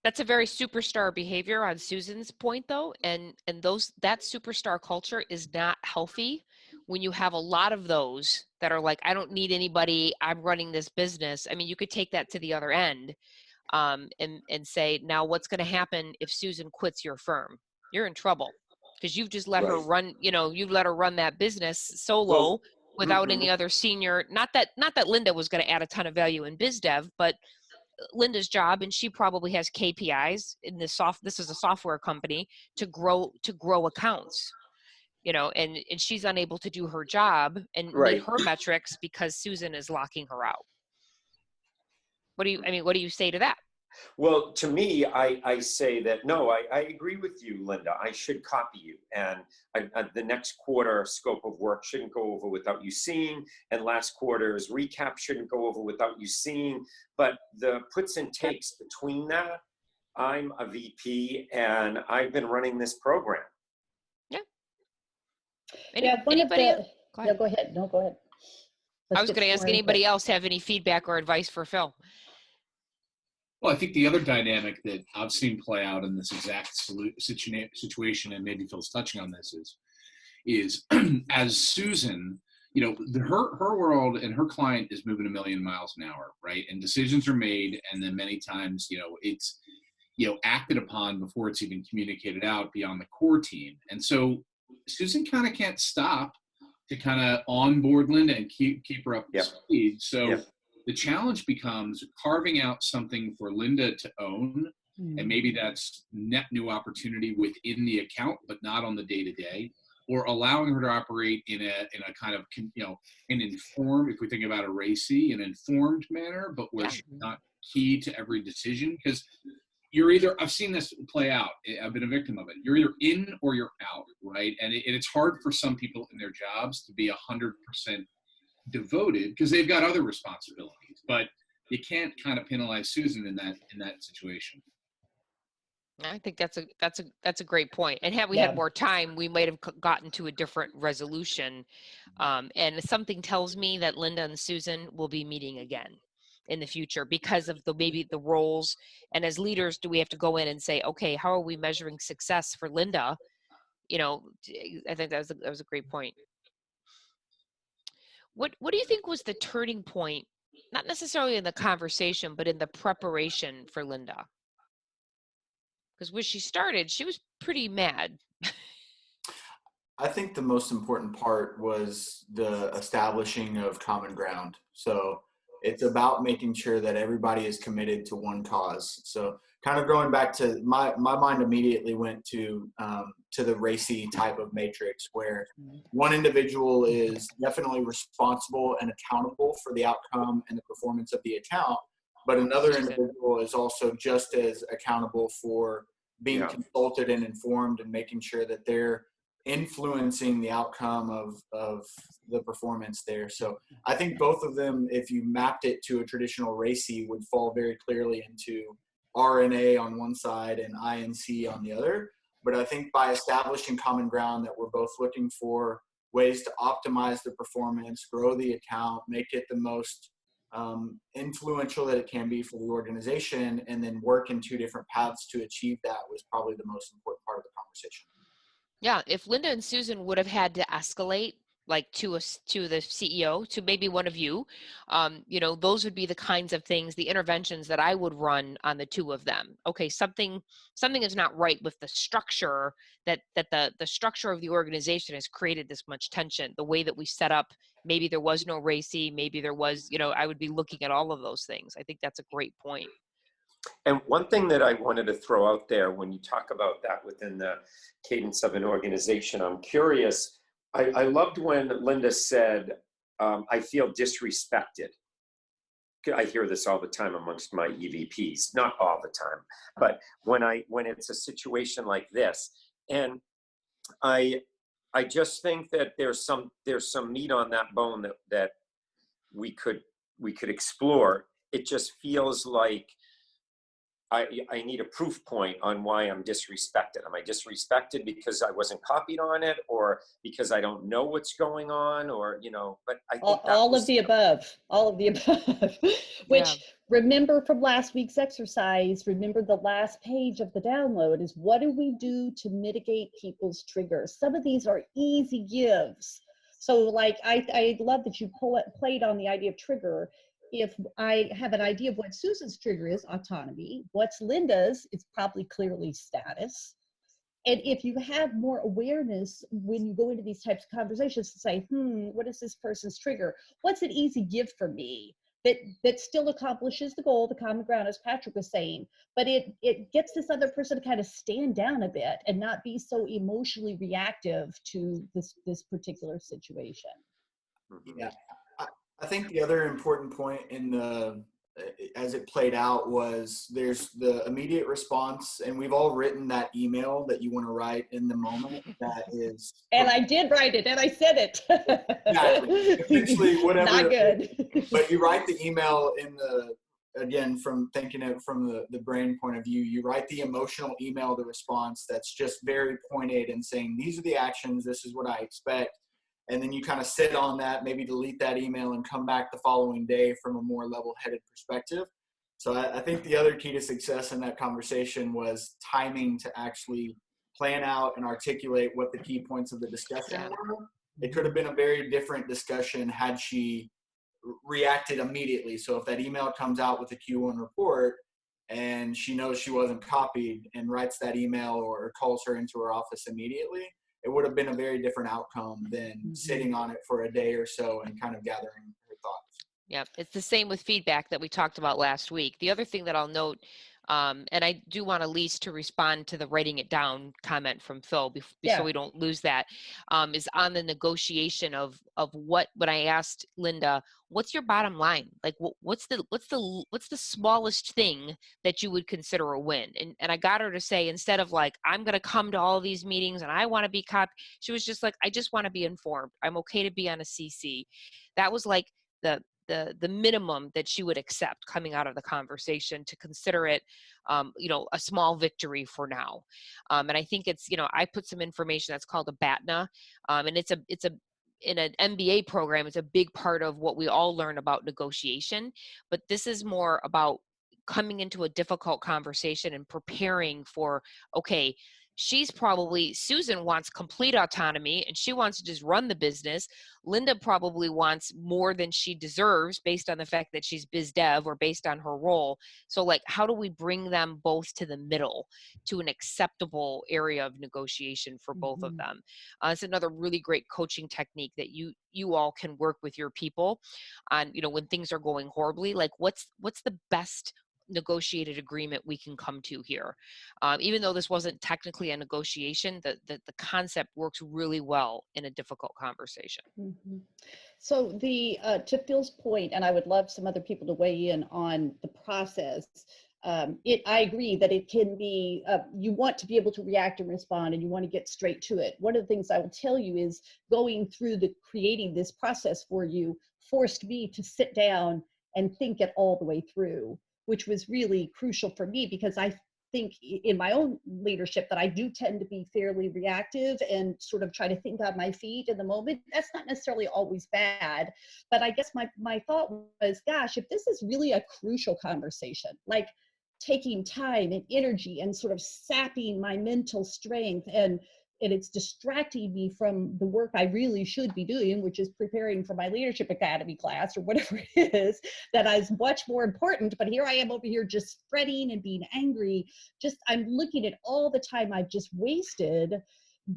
That's a very superstar behavior on Susan's point, though, and that superstar culture is not healthy when you have a lot of those that are like, I don't need anybody, I'm running this business. I mean, you could take that to the other end, and say, now what's going to happen if Susan quits your firm? You're in trouble because you've just let her run. You've let her run that business solo without any other senior. Not that Linda was going to add a ton of value in biz dev, but Linda's job, and she probably has KPIs in this is a software company, to grow accounts, and she's unable to do her job and meet her metrics because Susan is locking her out. What do you say to that? Well, to me, I say that, no, I agree with you, Linda. I should copy you. And the next quarter scope of work shouldn't go over without you seeing. And last quarter's recap shouldn't go over without you seeing. But the puts and takes between that, I'm a VP and I've been running this program. Yeah. Go ahead. No, go ahead. I was going to ask, anybody else have any feedback or advice for Phil? Well, I think the other dynamic that I've seen play out in this exact situation, and maybe Phil's touching on this, is as Susan, her world and her client is moving a million miles an hour, right? And decisions are made, and then many times, it's acted upon before it's even communicated out beyond the core team. And so Susan kind of can't stop to kind of onboard Linda and keep her up to speed. So the challenge becomes carving out something for Linda to own, and maybe that's net new opportunity within the account, but not on the day-to-day, or allowing her to operate in a kind of, an informed, if we think about a RACI, an informed manner, but where she's not key to every decision. Because I've seen this play out. I've been a victim of it. You're either in or you're out, right? And it's hard for some people in their jobs to be 100% devoted because they've got other responsibilities, but you can't kind of penalize Susan in that situation. I think that's a great point. And had we had more time, we might have gotten to a different resolution. And something tells me that Linda and Susan will be meeting again in the future because of maybe the roles. And as leaders, do we have to go in and say, okay, how are we measuring success for Linda? I think that was a great point. What do you think was the turning point, not necessarily in the conversation, but in the preparation for Linda? Because when she started, she was pretty mad. I think the most important part was the establishing of common ground. So it's about making sure that everybody is committed to one cause. So kind of going back to my mind immediately went to the RACI type of matrix, where one individual is definitely responsible and accountable for the outcome and the performance of the account, but another individual is also just as accountable for being consulted and informed and making sure that they're influencing the outcome of the performance there. So I think both of them, if you mapped it to a traditional RACI, would fall very clearly into RNA on one side and INC on the other. But I think by establishing common ground that we're both looking for ways to optimize the performance, grow the account, make it the most influential that it can be for the organization, and then work in two different paths to achieve that was probably the most important part of the conversation. Yeah, if Linda and Susan would have had to escalate like to the CEO, to maybe one of you, those would be the kinds of things, the interventions that I would run on the two of them. Okay, something is not right with the structure, that the structure of the organization has created this much tension. The way that we set up, maybe there was no RACI, maybe there was, I would be looking at all of those things. I think that's a great point. And one thing that I wanted to throw out there when you talk about that within the cadence of an organization, I'm curious. I loved when Linda said, I feel disrespected. I hear this all the time amongst my EVPs, not all the time, but when it's a situation like this, and I just think that there's some meat on that bone that we could explore. It just feels like I need a proof point on why I'm disrespected. Am I disrespected because I wasn't copied on it, or because I don't know what's going on, or, but I think all of the above, which remember from last week's exercise, remember the last page of the download is, what do we do to mitigate people's triggers? Some of these are easy gives. So like, I love that you played on the idea of trigger. If I have an idea of what Susan's trigger is, autonomy, what's Linda's, it's probably clearly status. And if you have more awareness when you go into these types of conversations to say, what is this person's trigger? What's an easy gift for me that still accomplishes the goal, the common ground, as Patrick was saying, but it gets this other person to kind of stand down a bit and not be so emotionally reactive to this particular situation. Yeah. I think the other important point as it played out was there's the immediate response, and we've all written that email that you want to write in the moment. That is, and I did write it, and I said it. Exactly. Essentially, whatever. Not good. But you write the email again, from thinking it from the brain point of view, you write the emotional email, the response that's just very pointed and saying, these are the actions, this is what I expect. And then you kind of sit on that, maybe delete that email and come back the following day from a more level-headed perspective. So I think the other key to success in that conversation was timing to actually plan out and articulate what the key points of the discussion were. It could have been a very different discussion had she reacted immediately. So if that email comes out with a Q1 report and she knows she wasn't copied and writes that email or calls her into her office immediately, it would have been a very different outcome than sitting on it for a day or so and kind of gathering her thoughts. Yeah, it's the same with feedback that we talked about last week. The other thing that I'll note, and I do want Elise to respond to the writing it down comment from Phil so we don't lose that, is on the negotiation of what, when I asked Linda, what's your bottom line? Like, what's the smallest thing that you would consider a win? And I got her to say, instead of like, I'm going to come to all of these meetings and I want to be copied, she was just like, I just want to be informed. I'm okay to be on a CC. That was like the minimum that she would accept coming out of the conversation, to consider it, a small victory for now. And I think it's, I put some information that's called a BATNA, and it's in an MBA program, it's a big part of what we all learn about negotiation, but this is more about coming into a difficult conversation and preparing for, okay, Susan wants complete autonomy and she wants to just run the business. Linda probably wants more than she deserves based on the fact that she's biz dev or based on her role. So like, how do we bring them both to the middle, to an acceptable area of negotiation for both of them? It's another really great coaching technique that you all can work with your people on, you know, when things are going horribly, like what's the best negotiated agreement we can come to here. Even though this wasn't technically a negotiation, the concept works really well in a difficult conversation. So to Phil's point, and I would love some other people to weigh in on the process. I agree that it can be, you want to be able to react and respond, and you want to get straight to it. One of the things I will tell you is going through creating this process for you forced me to sit down and think it all the way through, which was really crucial for me, because I think in my own leadership that I do tend to be fairly reactive and sort of try to think on my feet in the moment. That's not necessarily always bad, but I guess my thought was, gosh, if this is really a crucial conversation, like taking time and energy and sort of sapping my mental strength, and it's distracting me from the work I really should be doing, which is preparing for my leadership academy class or whatever it is, that is much more important. But here I am over here just fretting and being angry. I'm looking at all the time I've just wasted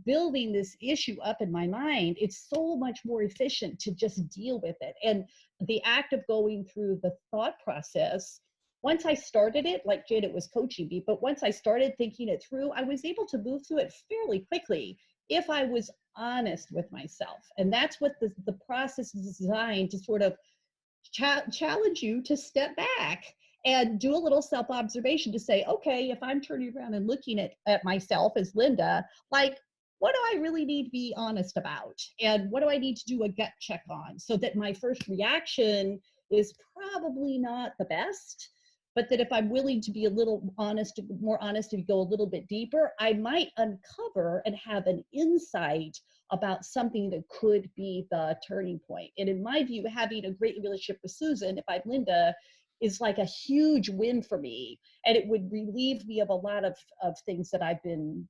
building this issue up in my mind. It's so much more efficient to just deal with it. And the act of going through the thought process, once I started it, like Janet was coaching me, but once I started thinking it through, I was able to move through it fairly quickly if I was honest with myself. And that's what the process is designed to sort of challenge you to step back and do a little self-observation to say, okay, if I'm turning around and looking at myself as Linda, like, what do I really need to be honest about? And what do I need to do a gut check on, so that my first reaction is probably not the best, but that if I'm willing to be a little more honest, and go a little bit deeper, I might uncover and have an insight about something that could be the turning point. And in my view, having a great relationship with Susan, if I'm Linda, is like a huge win for me. And it would relieve me of a lot of things that I've been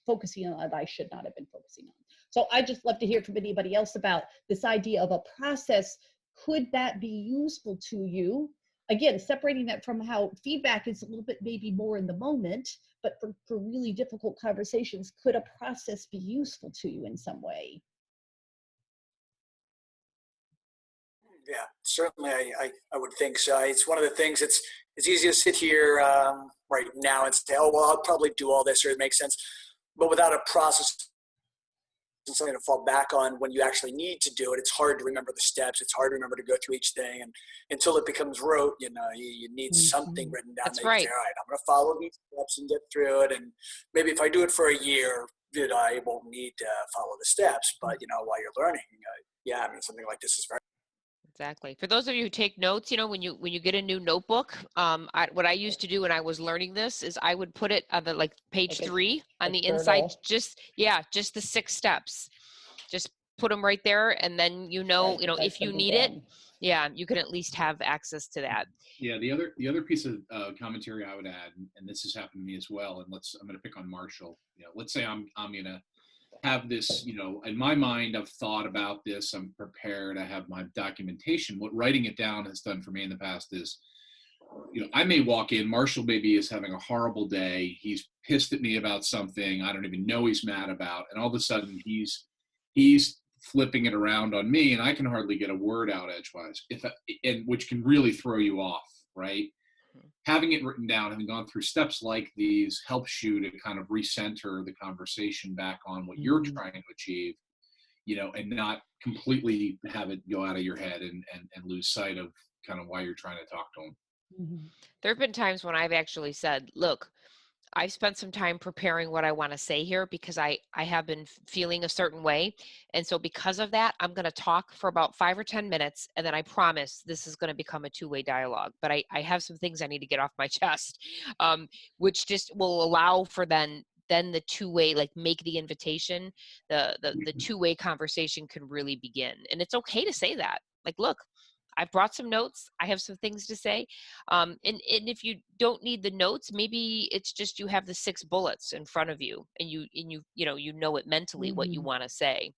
focusing on that I should not have been focusing on. So I just love to hear from anybody else about this idea of a process. Could that be useful to you? Again, separating that from how feedback is a little bit maybe more in the moment, but for really difficult conversations, could a process be useful to you in some way? Yeah, certainly I would think so. It's one of the things, it's easy to sit here right now and say, oh, well, I'll probably do all this, or it makes sense. But without a process and something to fall back on when you actually need to do it, it's hard to remember the steps. It's hard to remember to go through each thing. And until it becomes rote, you need something written down. That's that right. You say, all right, I'm going to follow these steps and get through it. And maybe if I do it for a year, I won't need to follow the steps. But, while you're learning, something like this is very. Exactly. For those of you who take notes, when you get a new notebook, what I used to do when I was learning this is I would put it on the page 3 on the inside. Just the 6 steps. Just put them right there, and then if you need it, you can at least have access to that. Yeah. The other piece of commentary I would add, and this has happened to me as well. And I'm going to pick on Marshall. Let's say I'm going to have this, in my mind, I've thought about this, I'm prepared, I have my documentation. What writing it down has done for me in the past is, I may walk in, Marshall maybe is having a horrible day, he's pissed at me about something I don't even know he's mad about, and all of a sudden he's flipping it around on me, and I can hardly get a word out edgewise, which can really throw you off, right? Having it written down, having gone through steps like these, helps you to kind of recenter the conversation back on what you're trying to achieve, and not completely have it go out of your head and lose sight of kind of why you're trying to talk to them. There have been times when I've actually said, look, I've spent some time preparing what I want to say here because I have been feeling a certain way. And so because of that, I'm going to talk for about 5 or 10 minutes. And then I promise this is going to become a 2-way dialogue. But I have some things I need to get off my chest, which just will allow for then the 2-way, make the invitation, the 2-way conversation can really begin. And it's okay to say that. Look, I brought some notes. I have some things to say. And if you don't need the notes, maybe it's just you have the 6 bullets in front of you, and you know it mentally what you want to say.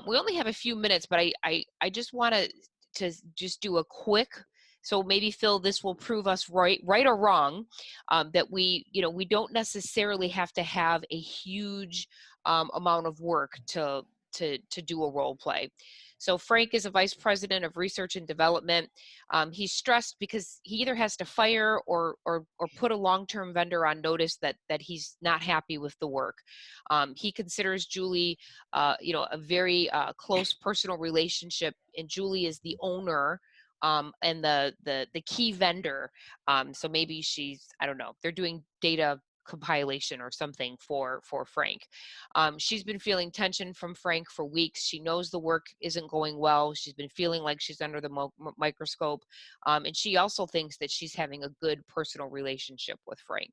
We only have a few minutes, but I just want to just do a quick. So maybe Phil, this will prove us right or wrong, that we don't necessarily have to have a huge amount of work to do a role play. So Frank is a vice president of research and development. He's stressed because he either has to fire or put a long-term vendor on notice that he's not happy with the work. He considers Julie, a very close personal relationship, and Julie is the owner and the key vendor. So maybe she's, I don't know, they're doing data compilation or something for Frank. She's been feeling tension from Frank for weeks. She knows the work isn't going well. She's been feeling like she's under the microscope. And she also thinks that she's having a good personal relationship with Frank.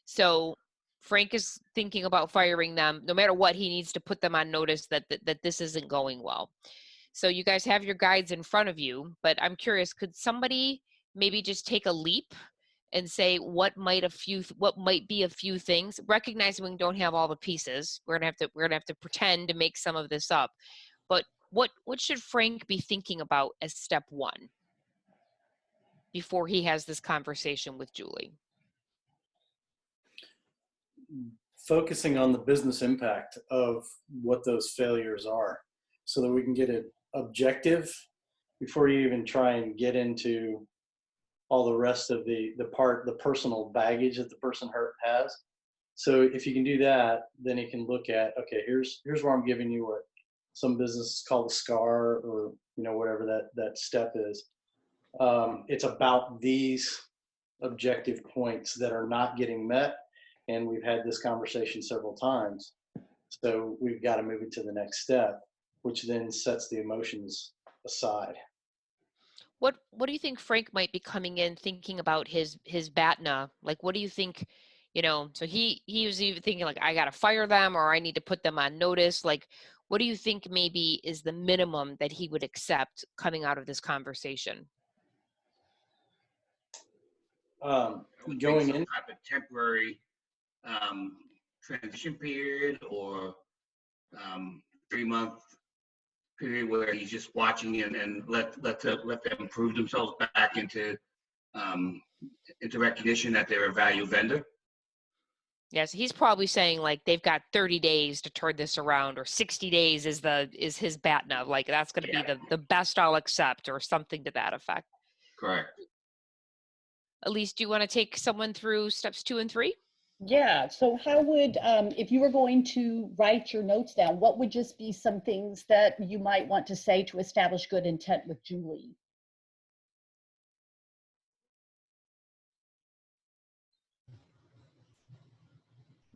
So Frank is thinking about firing them. No matter what, he needs to put them on notice that this isn't going well. So you guys have your guides in front of you, but I'm curious, could somebody maybe just take a leap and say what might be a few things, recognizing we don't have all the pieces. We're gonna have to pretend to make some of this up. But what should Frank be thinking about as step 1 before he has this conversation with Julie? Focusing on the business impact of what those failures are, so that we can get it objective before you even try and get into all the rest of the personal baggage that the person hurt has. So if you can do that, then you can look at, okay, here's where I'm giving you what some businesses call the SCAR, or whatever that step is. It's about these objective points that are not getting met, and we've had this conversation several times. So we've got to move it to the next step, which then sets the emotions aside. What do you think Frank might be coming in thinking about his BATNA? Like, what do you think, so he was even thinking like, I got to fire them, or I need to put them on notice. Like, what do you think maybe is the minimum that he would accept coming out of this conversation? Going in type of temporary transition period, or 3-month period where he's just watching and let them prove themselves back into recognition that they're a value vendor. Yes, he's probably saying like they've got 30 days to turn this around, or 60 days is his BATNA. Like that's going to be the best I'll accept, or something to that effect. Correct. Elise, do you want to take someone through steps 2 and 3? Yeah. So how would, if you were going to write your notes down, what would just be some things that you might want to say to establish good intent with Julie?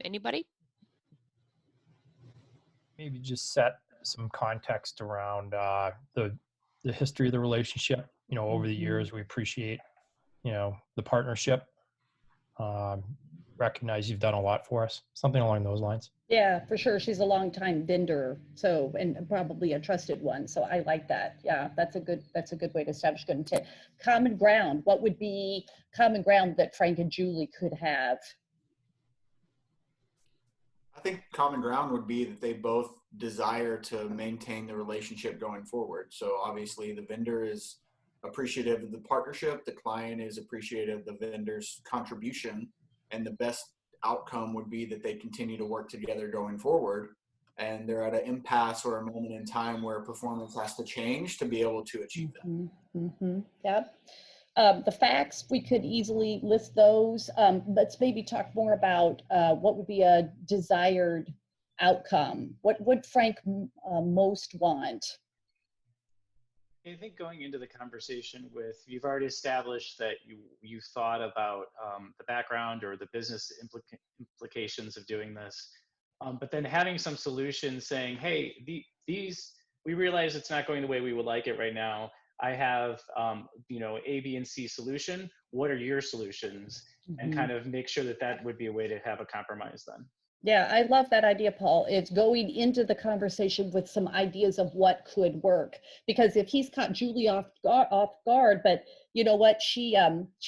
Anybody? Maybe just set some context around the history of the relationship. Over the years, we appreciate, the partnership. Recognize you've done a lot for us. Something along those lines. Yeah, for sure. She's a longtime vendor, so, and probably a trusted one. So I like that. Yeah, that's a good way to establish good intent. Common ground. What would be common ground that Frank and Julie could have? I think common ground would be that they both desire to maintain the relationship going forward. So obviously the vendor is appreciative of the partnership. The client is appreciative of the vendor's contribution, and the best outcome would be that they continue to work together going forward. And they're at an impasse or a moment in time where performance has to change to be able to achieve that. Mm-hmm. Yep. The facts, we could easily list those. Let's maybe talk more about what would be a desired outcome. What would Frank most want? I think going into the conversation with, you've already established that you thought about the background or the business implications of doing this, but then having some solutions saying, hey, these, we realize it's not going the way we would like it right now. I have, A, B, and C solution. What are your solutions? Mm-hmm. And kind of make sure that would be a way to have a compromise then. Yeah, I love that idea, Paul. It's going into the conversation with some ideas of what could work. Because if he's caught Julie off guard, but you know what, she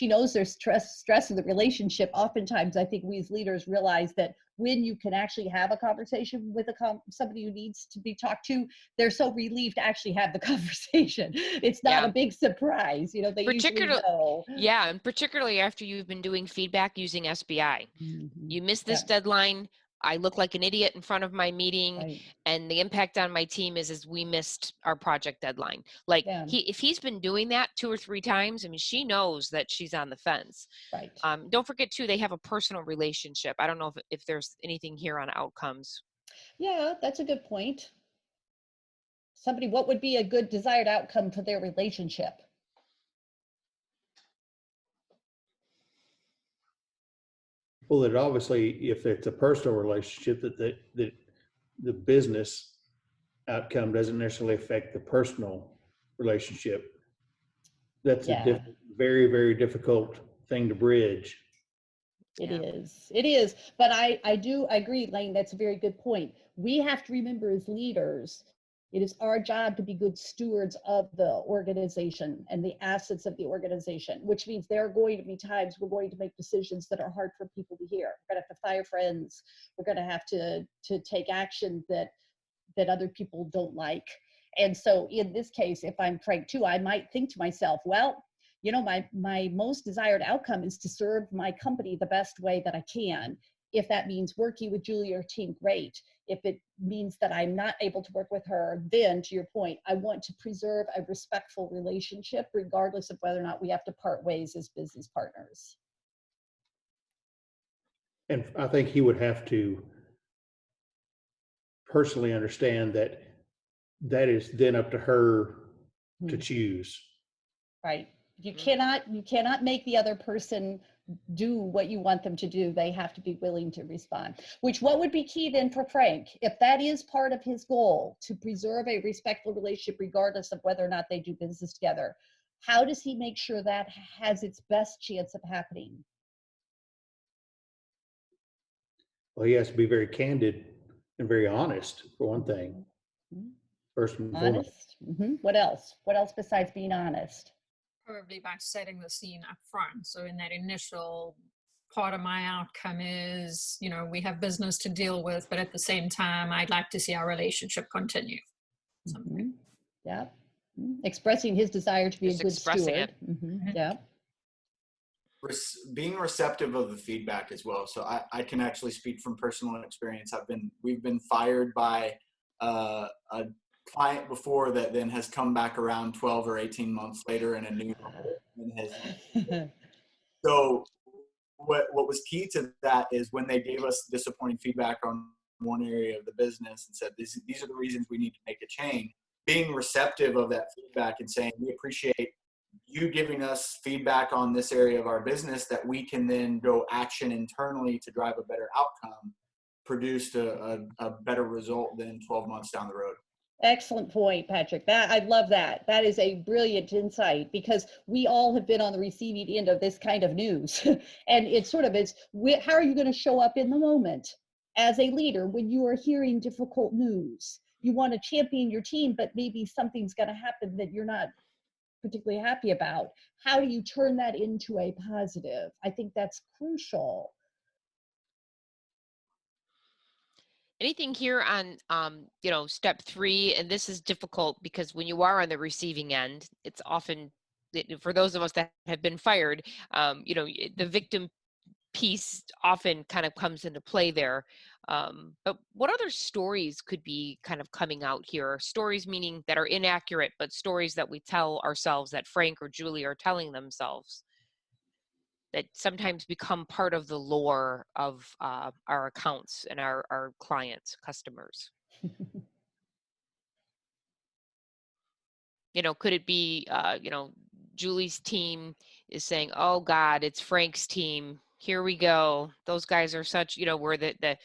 knows there's stress in the relationship. Oftentimes, I think we as leaders realize that when you can actually have a conversation with somebody who needs to be talked to, they're so relieved to actually have the conversation. It's not Yeah. a big surprise, you know. They usually know. Yeah, and particularly after you've been doing feedback using SBI. Mhm. You missed this Yeah. deadline. I look like an idiot in front of my meeting, Right. and the impact on my team is we missed our project deadline. Like Yeah. if he's been doing that 2 or 3 times, I mean, she knows that she's on the fence. Right. Don't forget too, they have a personal relationship. I don't know if there's anything here on outcomes. Yeah, that's a good point. What would be a good desired outcome for their relationship? Well, it obviously, if it's a personal relationship, that the business outcome doesn't necessarily affect the personal relationship. That's Yeah. very, very difficult thing to bridge. It Yeah. is. It is. But I agree, Lane. That's a very good point. We have to remember as leaders, it is our job to be good stewards of the organization and the assets of the organization, which means there are going to be times we're going to make decisions that are hard for people to hear. We're going to have to fire friends. We're going to have to take action that other people don't like. And so in this case, if I'm Frank too, I might think to myself, well, you know, my most desired outcome is to serve my company the best way that I can. If that means working with Julie or team, great. If it means that I'm not able to work with her, then to your point, I want to preserve a respectful relationship, regardless of whether or not we have to part ways as business partners. And I think he would have to personally understand that that is then up to her to choose. Right. You cannot make the other person do what you want them to do. They have to be willing to respond. What would be key then for Frank, if that is part of his goal, to preserve a respectful relationship regardless of whether or not they do business together? How does he make sure that has its best chance of happening? Well, he has to be very candid and very honest, for one thing. First and foremost. Honest. What else? What else besides being honest? Probably by setting the scene up front. So in that initial part of my outcome is, you know, we have business to deal with, but at the same time, I'd like to see our relationship continue. Yeah. Expressing his desire to be Just a good expressing steward. it. Yeah. Being receptive of the feedback as well. So I can actually speak from personal experience. We've been fired by a client before that then has come back around 12 or 18 months later in a new role and has. So what was key to that is when they gave us disappointing feedback on one area of the business and said, these are the reasons we need to make a change, being receptive of that feedback and saying, we appreciate you giving us feedback on this area of our business that we can then go action internally to drive a better outcome, produced a better result than 12 months down the road. Excellent point, Patrick. I love that. That is a brilliant insight, because we all have been on the receiving end of this kind of news. And it's sort of, how are you going to show up in the moment as a leader when you are hearing difficult news? You want to champion your team, but maybe something's going to happen that you're not particularly happy about. How do you turn that into a positive? I think that's crucial. Anything here on step 3? And this is difficult because when you are on the receiving end, it's often, for those of us that have been fired, the victim piece often kind of comes into play there. But what other stories could be kind of coming out here? Stories meaning that are inaccurate, but stories that we tell ourselves, that Frank or Julie are telling themselves, that sometimes become part of the lore of our accounts and our clients, customers. Could it be, Julie's team is saying, oh God, it's Frank's team. Here we go. Those guys are such, where the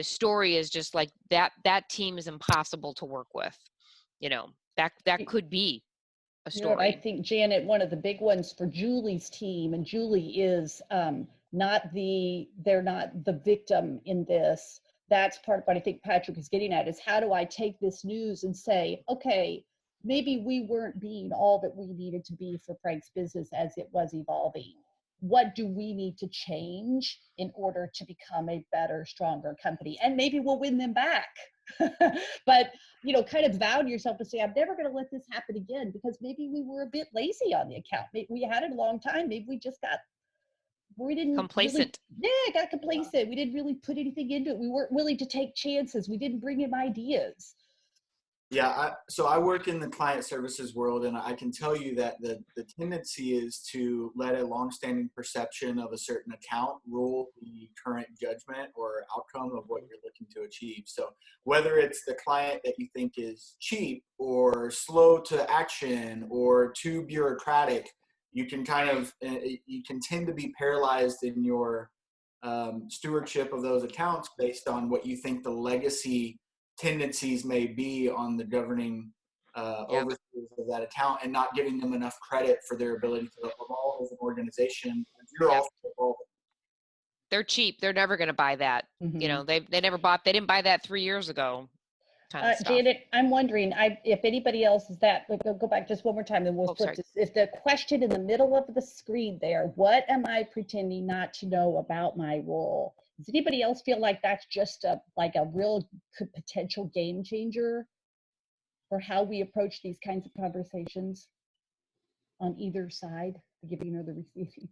story is just like that team is impossible to work with. That could be a story. I think, Janet, one of the big ones for Julie's team, and Julie is they're not the victim in this, that's part of what I think Patrick is getting at, is how do I take this news and say, okay, maybe we weren't being all that we needed to be for Frank's business as it was evolving. What do we need to change in order to become a better, stronger company? And maybe we'll win them back. But, you know, kind of vow to yourself to say, I'm never going to let this happen again, because maybe we were a bit lazy on the account. Maybe we had it a long time. Maybe we just we didn't Complacent. really, got complacent. We didn't really put anything into it. We weren't willing to take chances. We didn't bring him ideas. Yeah, so I work in the client services world, and I can tell you that the tendency is to let a longstanding perception of a certain account rule the current judgment or outcome of what you're looking to achieve. So whether it's the client that you think is cheap or slow to action or too bureaucratic, you can you can tend to be paralyzed in your stewardship of those accounts based on what you think the legacy tendencies may be on the governing overseers of that account, and not giving them enough credit for their ability to evolve as an organization. You're also evolving. They're cheap. They're never going to buy that. You know, they didn't buy that 3 years ago. Kind of stuff. Janet, I'm wondering if anybody else is that, go back just one more time, then we'll flip this. If the question in the middle of the screen there, what am I pretending not to know about my role? Does anybody else feel like that's just a real potential game changer for how we approach these kinds of conversations on either side, the giving or the receiving?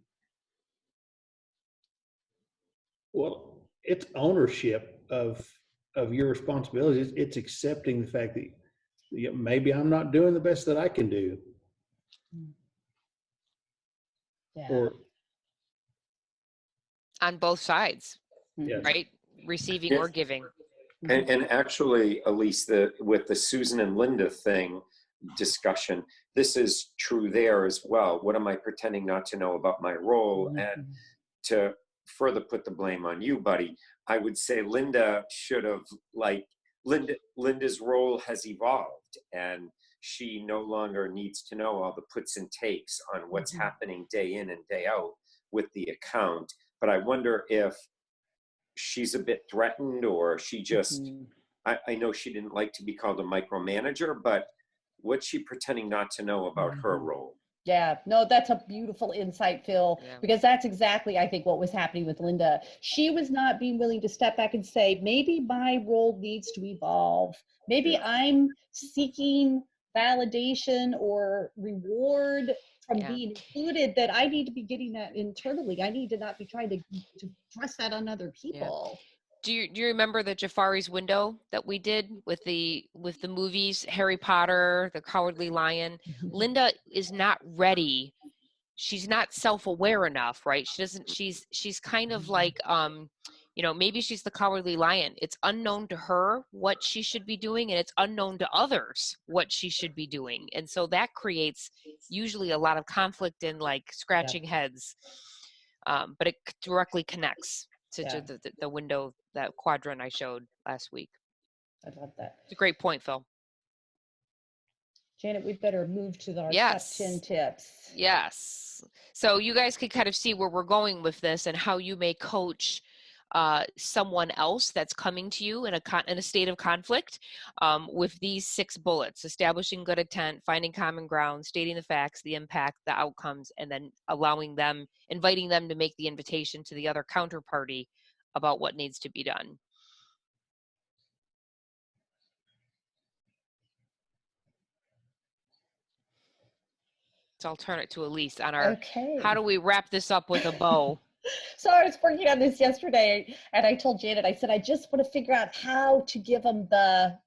Well, it's ownership of your responsibilities. It's accepting the fact that maybe I'm not doing the best that I can do. Yeah. Or on both sides. Yes. Right? Receiving or giving. And actually, Elise, with the Susan and Linda thing discussion, this is true there as well. What am I pretending not to know about my role? And to further put the blame on you, buddy, I would say Linda should have, Linda's role has evolved, and she no longer needs to know all the puts and takes on what's happening day in and day out with the account. But I wonder if she's a bit threatened, or she just, I know she didn't like to be called a micromanager, but what's she pretending not to know about her role? Yeah, no, that's a beautiful insight, Phil, because that's exactly, I think, what was happening with Linda. She was not being willing to step back and say, maybe my role needs to evolve. Maybe I'm seeking validation or reward from being included, that I need to be getting that internally. I need to not be trying to thrust that on other people. Do you remember the Jafari's Window that we did with the movies, Harry Potter, The Cowardly Lion? Linda is not ready. She's not self-aware enough, right? She's kind of like, maybe she's the Cowardly Lion. It's unknown to her what she should be doing, and it's unknown to others what she should be doing. And so that creates usually a lot of conflict and scratching heads. But it directly connects to the window, that quadrant I showed last week. I love that. It's a great point, Phil. Janet, we better move to our top 10 tips. Yes. So you guys can kind of see where we're going with this, and how you may coach someone else that's coming to you in a state of conflict with these 6 bullets: establishing good intent, finding common ground, stating the facts, the impact, the outcomes, and then inviting them to make the invitation to the other counterparty about what needs to be done. So I'll turn it to Elise on our, how do we wrap this up with a bow? So I was working on this yesterday, and I told Janet, I said, I just want to figure out how to give them the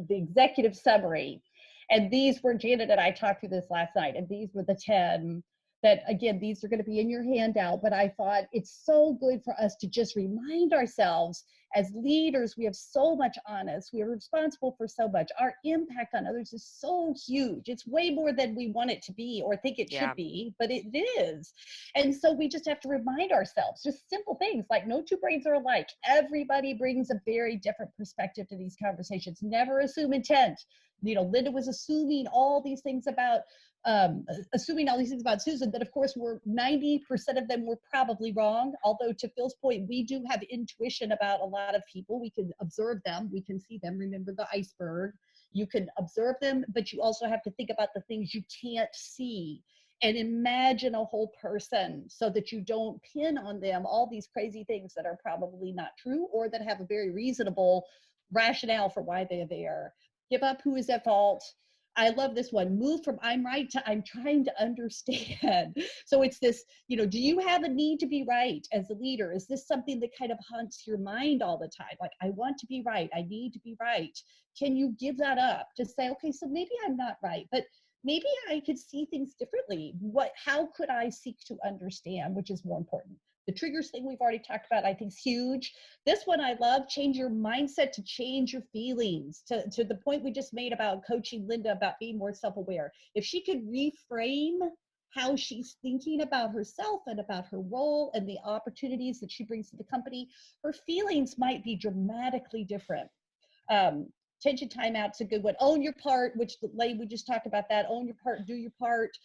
executive summary. And these were, Janet and I talked through this last night, and these were the 10 that, again, these are going to be in your handout, but I thought it's so good for us to just remind ourselves as leaders, we have so much on us. We are responsible for so much. Our impact on others is so huge. It's way more than we want it to be or think it should be, but it is. And so we just have to remind ourselves, just simple things like no two brains are alike. Everybody brings a very different perspective to these conversations. Never assume intent. Linda was assuming all these things about assuming all these things about Susan, that of course 90% of them were probably wrong. Although to Phil's point, we do have intuition about a lot of people. We can observe them, we can see them. Remember the iceberg. You can observe them, but you also have to think about the things you can't see and imagine a whole person so that you don't pin on them all these crazy things that are probably not true or that have a very reasonable rationale for why they're there. Give up who is at fault. I love this one. Move from I'm right to I'm trying to understand. So it's this, do you have a need to be right as a leader? Is this something that kind of haunts your mind all the time? Like, I want to be right. I need to be right. Can you give that up to say, okay, so maybe I'm not right, but maybe I could see things differently. How could I seek to understand, which is more important? The triggers thing we've already talked about, I think, is huge. This one I love, change your mindset to change your feelings, to the point we just made about coaching Linda about being more self-aware. If she could reframe how she's thinking about herself and about her role and the opportunities that she brings to the company, her feelings might be dramatically different. Attention timeout's a good one. Own your part, which we just talked about that. Own your part, do your part.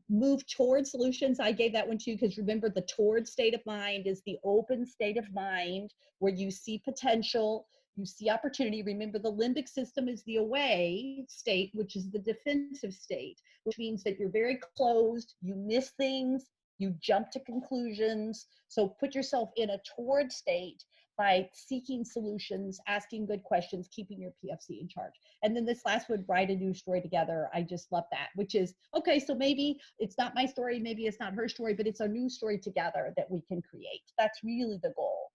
Move toward solutions. I gave that one too, because remember, the toward state of mind is the open state of mind where you see potential, you see opportunity. Remember, the limbic system is the away state, which is the defensive state, which means that you're very closed, you miss things, you jump to conclusions. So put yourself in a toward state by seeking solutions, asking good questions, keeping your PFC in charge. And then this last one, write a new story together. I just love that, which is, okay, so maybe it's not my story, maybe it's not her story, but it's a new story together that we can create. That's really the goal.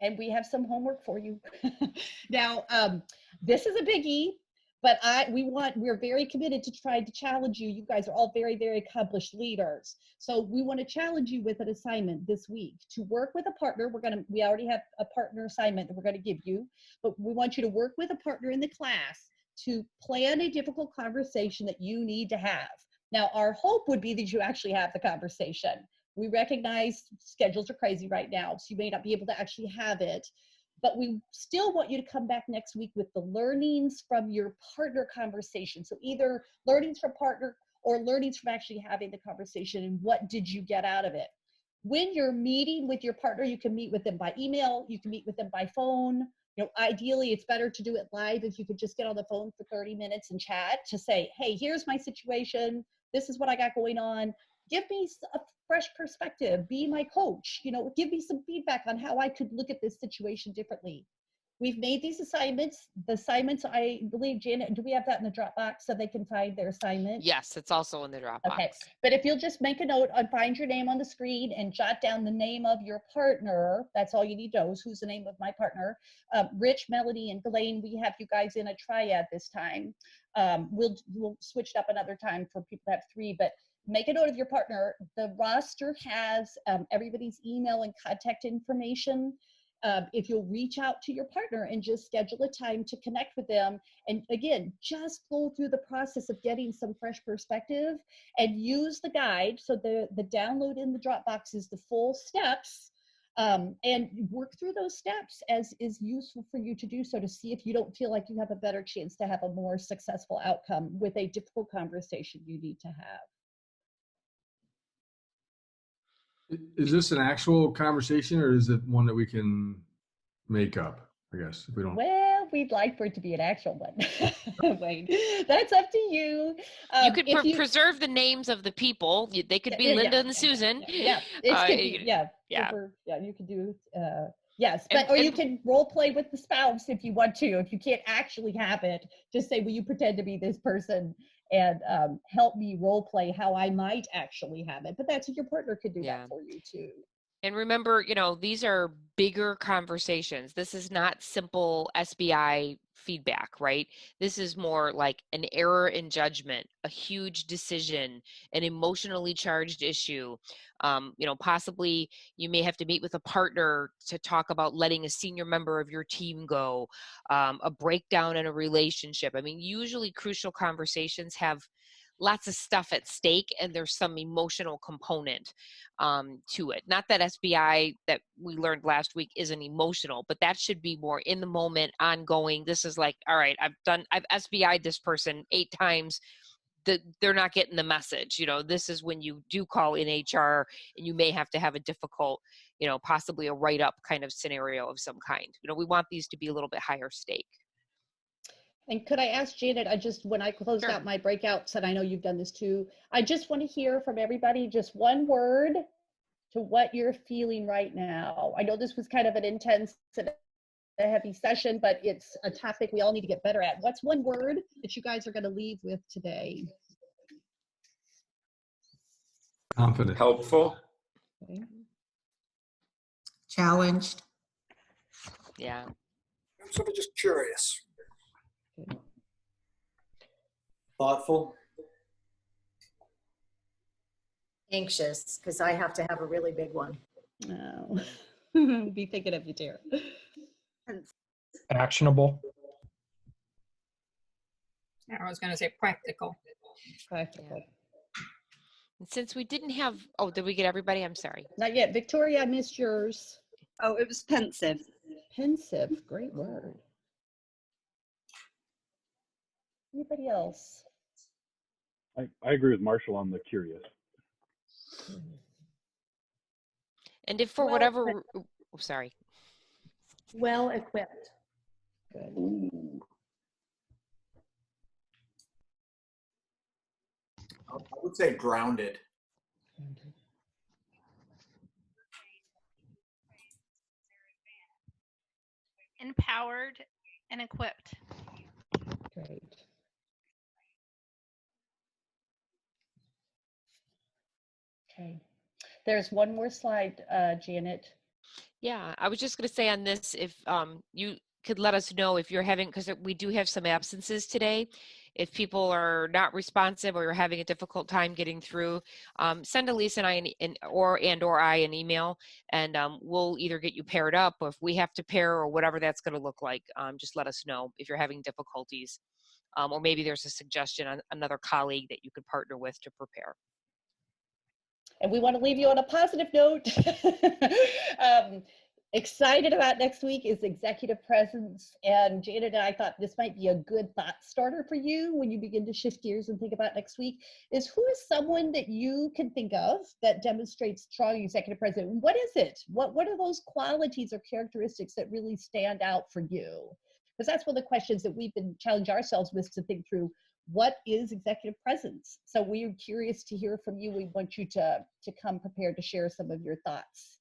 And we have some homework for you. Now, this is a biggie, but we're very committed to trying to challenge you. You guys are all very, very accomplished leaders. So we want to challenge you with an assignment this week to work with a partner. We already have a partner assignment that we're going to give you, but we want you to work with a partner in the class to plan a difficult conversation that you need to have. Now, our hope would be that you actually have the conversation. We recognize schedules are crazy right now, so you may not be able to actually have it. But we still want you to come back next week with the learnings from your partner conversation. So either learnings from partner or learnings from actually having the conversation, and what did you get out of it? When you're meeting with your partner, you can meet with them by email, you can meet with them by phone. Ideally, it's better to do it live. If you could just get on the phone for 30 minutes and chat to say, hey, here's my situation. This is what I got going on. Give me a fresh perspective. Be my coach. Give me some feedback on how I could look at this situation differently. We've made these assignments. The assignments, I believe, Janet, do we have that in the Dropbox so they can find their assignment? Yes, it's also in the Dropbox. Okay, but if you'll just make a note and find your name on the screen and jot down the name of your partner, that's all you need to know is who's the name of my partner. Rich, Melody, and Ghislaine, we have you guys in a triad this time. We'll switch it up another time for people to have 3, but make a note of your partner. The roster has everybody's email and contact information. If you'll reach out to your partner and just schedule a time to connect with them, and again, just go through the process of getting some fresh perspective and use the guide. So the download in the Dropbox is the full steps, and work through those steps as is useful for you to do so, to see if you don't feel like you have a better chance to have a more successful outcome with a difficult conversation you need to have. Is this an actual conversation, or is it one that we can make up? I guess if we don't. Well, we'd like for it to be an actual one. Wayne, that's up to you. You could preserve the names of the people. They could be Linda and Susan. Yeah, you could do. Yes, but you can role play with the spouse if you want to. If you can't actually have it, just say, "Will you pretend to be this person?" and help me role play how I might actually have it. But that's your partner could do that for you too. And remember, these are bigger conversations. This is not simple SBI feedback, right? This is more like an error in judgment, a huge decision, an emotionally charged issue. Possibly you may have to meet with a partner to talk about letting a senior member of your team go, a breakdown in a relationship. I mean, usually crucial conversations have lots of stuff at stake, and there's some emotional component to it. Not that SBI that we learned last week isn't emotional, but that should be more in the moment, ongoing. This is like, all right, I've SBI'd this person 8 times. they're not getting the message. You know, this is when you do call in HR and you may have to have a difficult, you know, possibly a write-up kind of scenario of some kind. You know, we want these to be a little bit higher stake. And could I ask Janet, when I closed Sure. out my breakouts, and I know you've done this too, I just want to hear from everybody just one word to what you're feeling right now. I know this was kind of an intense and a heavy session, but it's a topic we all need to get better at. What's one word that you guys are going to leave with today? Confident. Helpful. Okay. Challenged. Yeah. I'm sort of just curious. Thoughtful. Anxious, because I have to have a really big one. Oh. Be thinking of you, dear. Actionable. I was going to say practical. Practical. And since we didn't have, oh, did we get everybody? I'm sorry. Not yet. Victoria, I missed yours. Oh, it was pensive. Pensive. Great word. Anybody else? I agree with Marshall on the curious. And if for Well, whatever, oh, sorry. Well equipped. Good. I would say grounded. Empowered and equipped. Great. Okay. There's one more slide, Janet. Yeah, I was just going to say on this, if you could let us know if you're having, because we do have some absences today. If people are not responsive or you're having a difficult time getting through, send Elise and I or I an email, and we'll either get you paired up, or if we have to pair or whatever that's going to look like. Just let us know if you're having difficulties, or maybe there's a suggestion on another colleague that you could partner with to prepare. And we want to leave you on a positive note. Excited about next week is executive presence. And Janet and I thought this might be a good thought starter for you when you begin to shift gears and think about next week, is who is someone that you can think of that demonstrates strong executive presence? What is it? What are those qualities or characteristics that really stand out for you? Because that's one of the questions that we've been challenging ourselves with to think through. What is executive presence? So we're curious to hear from you. We want you to come prepared to share some of your thoughts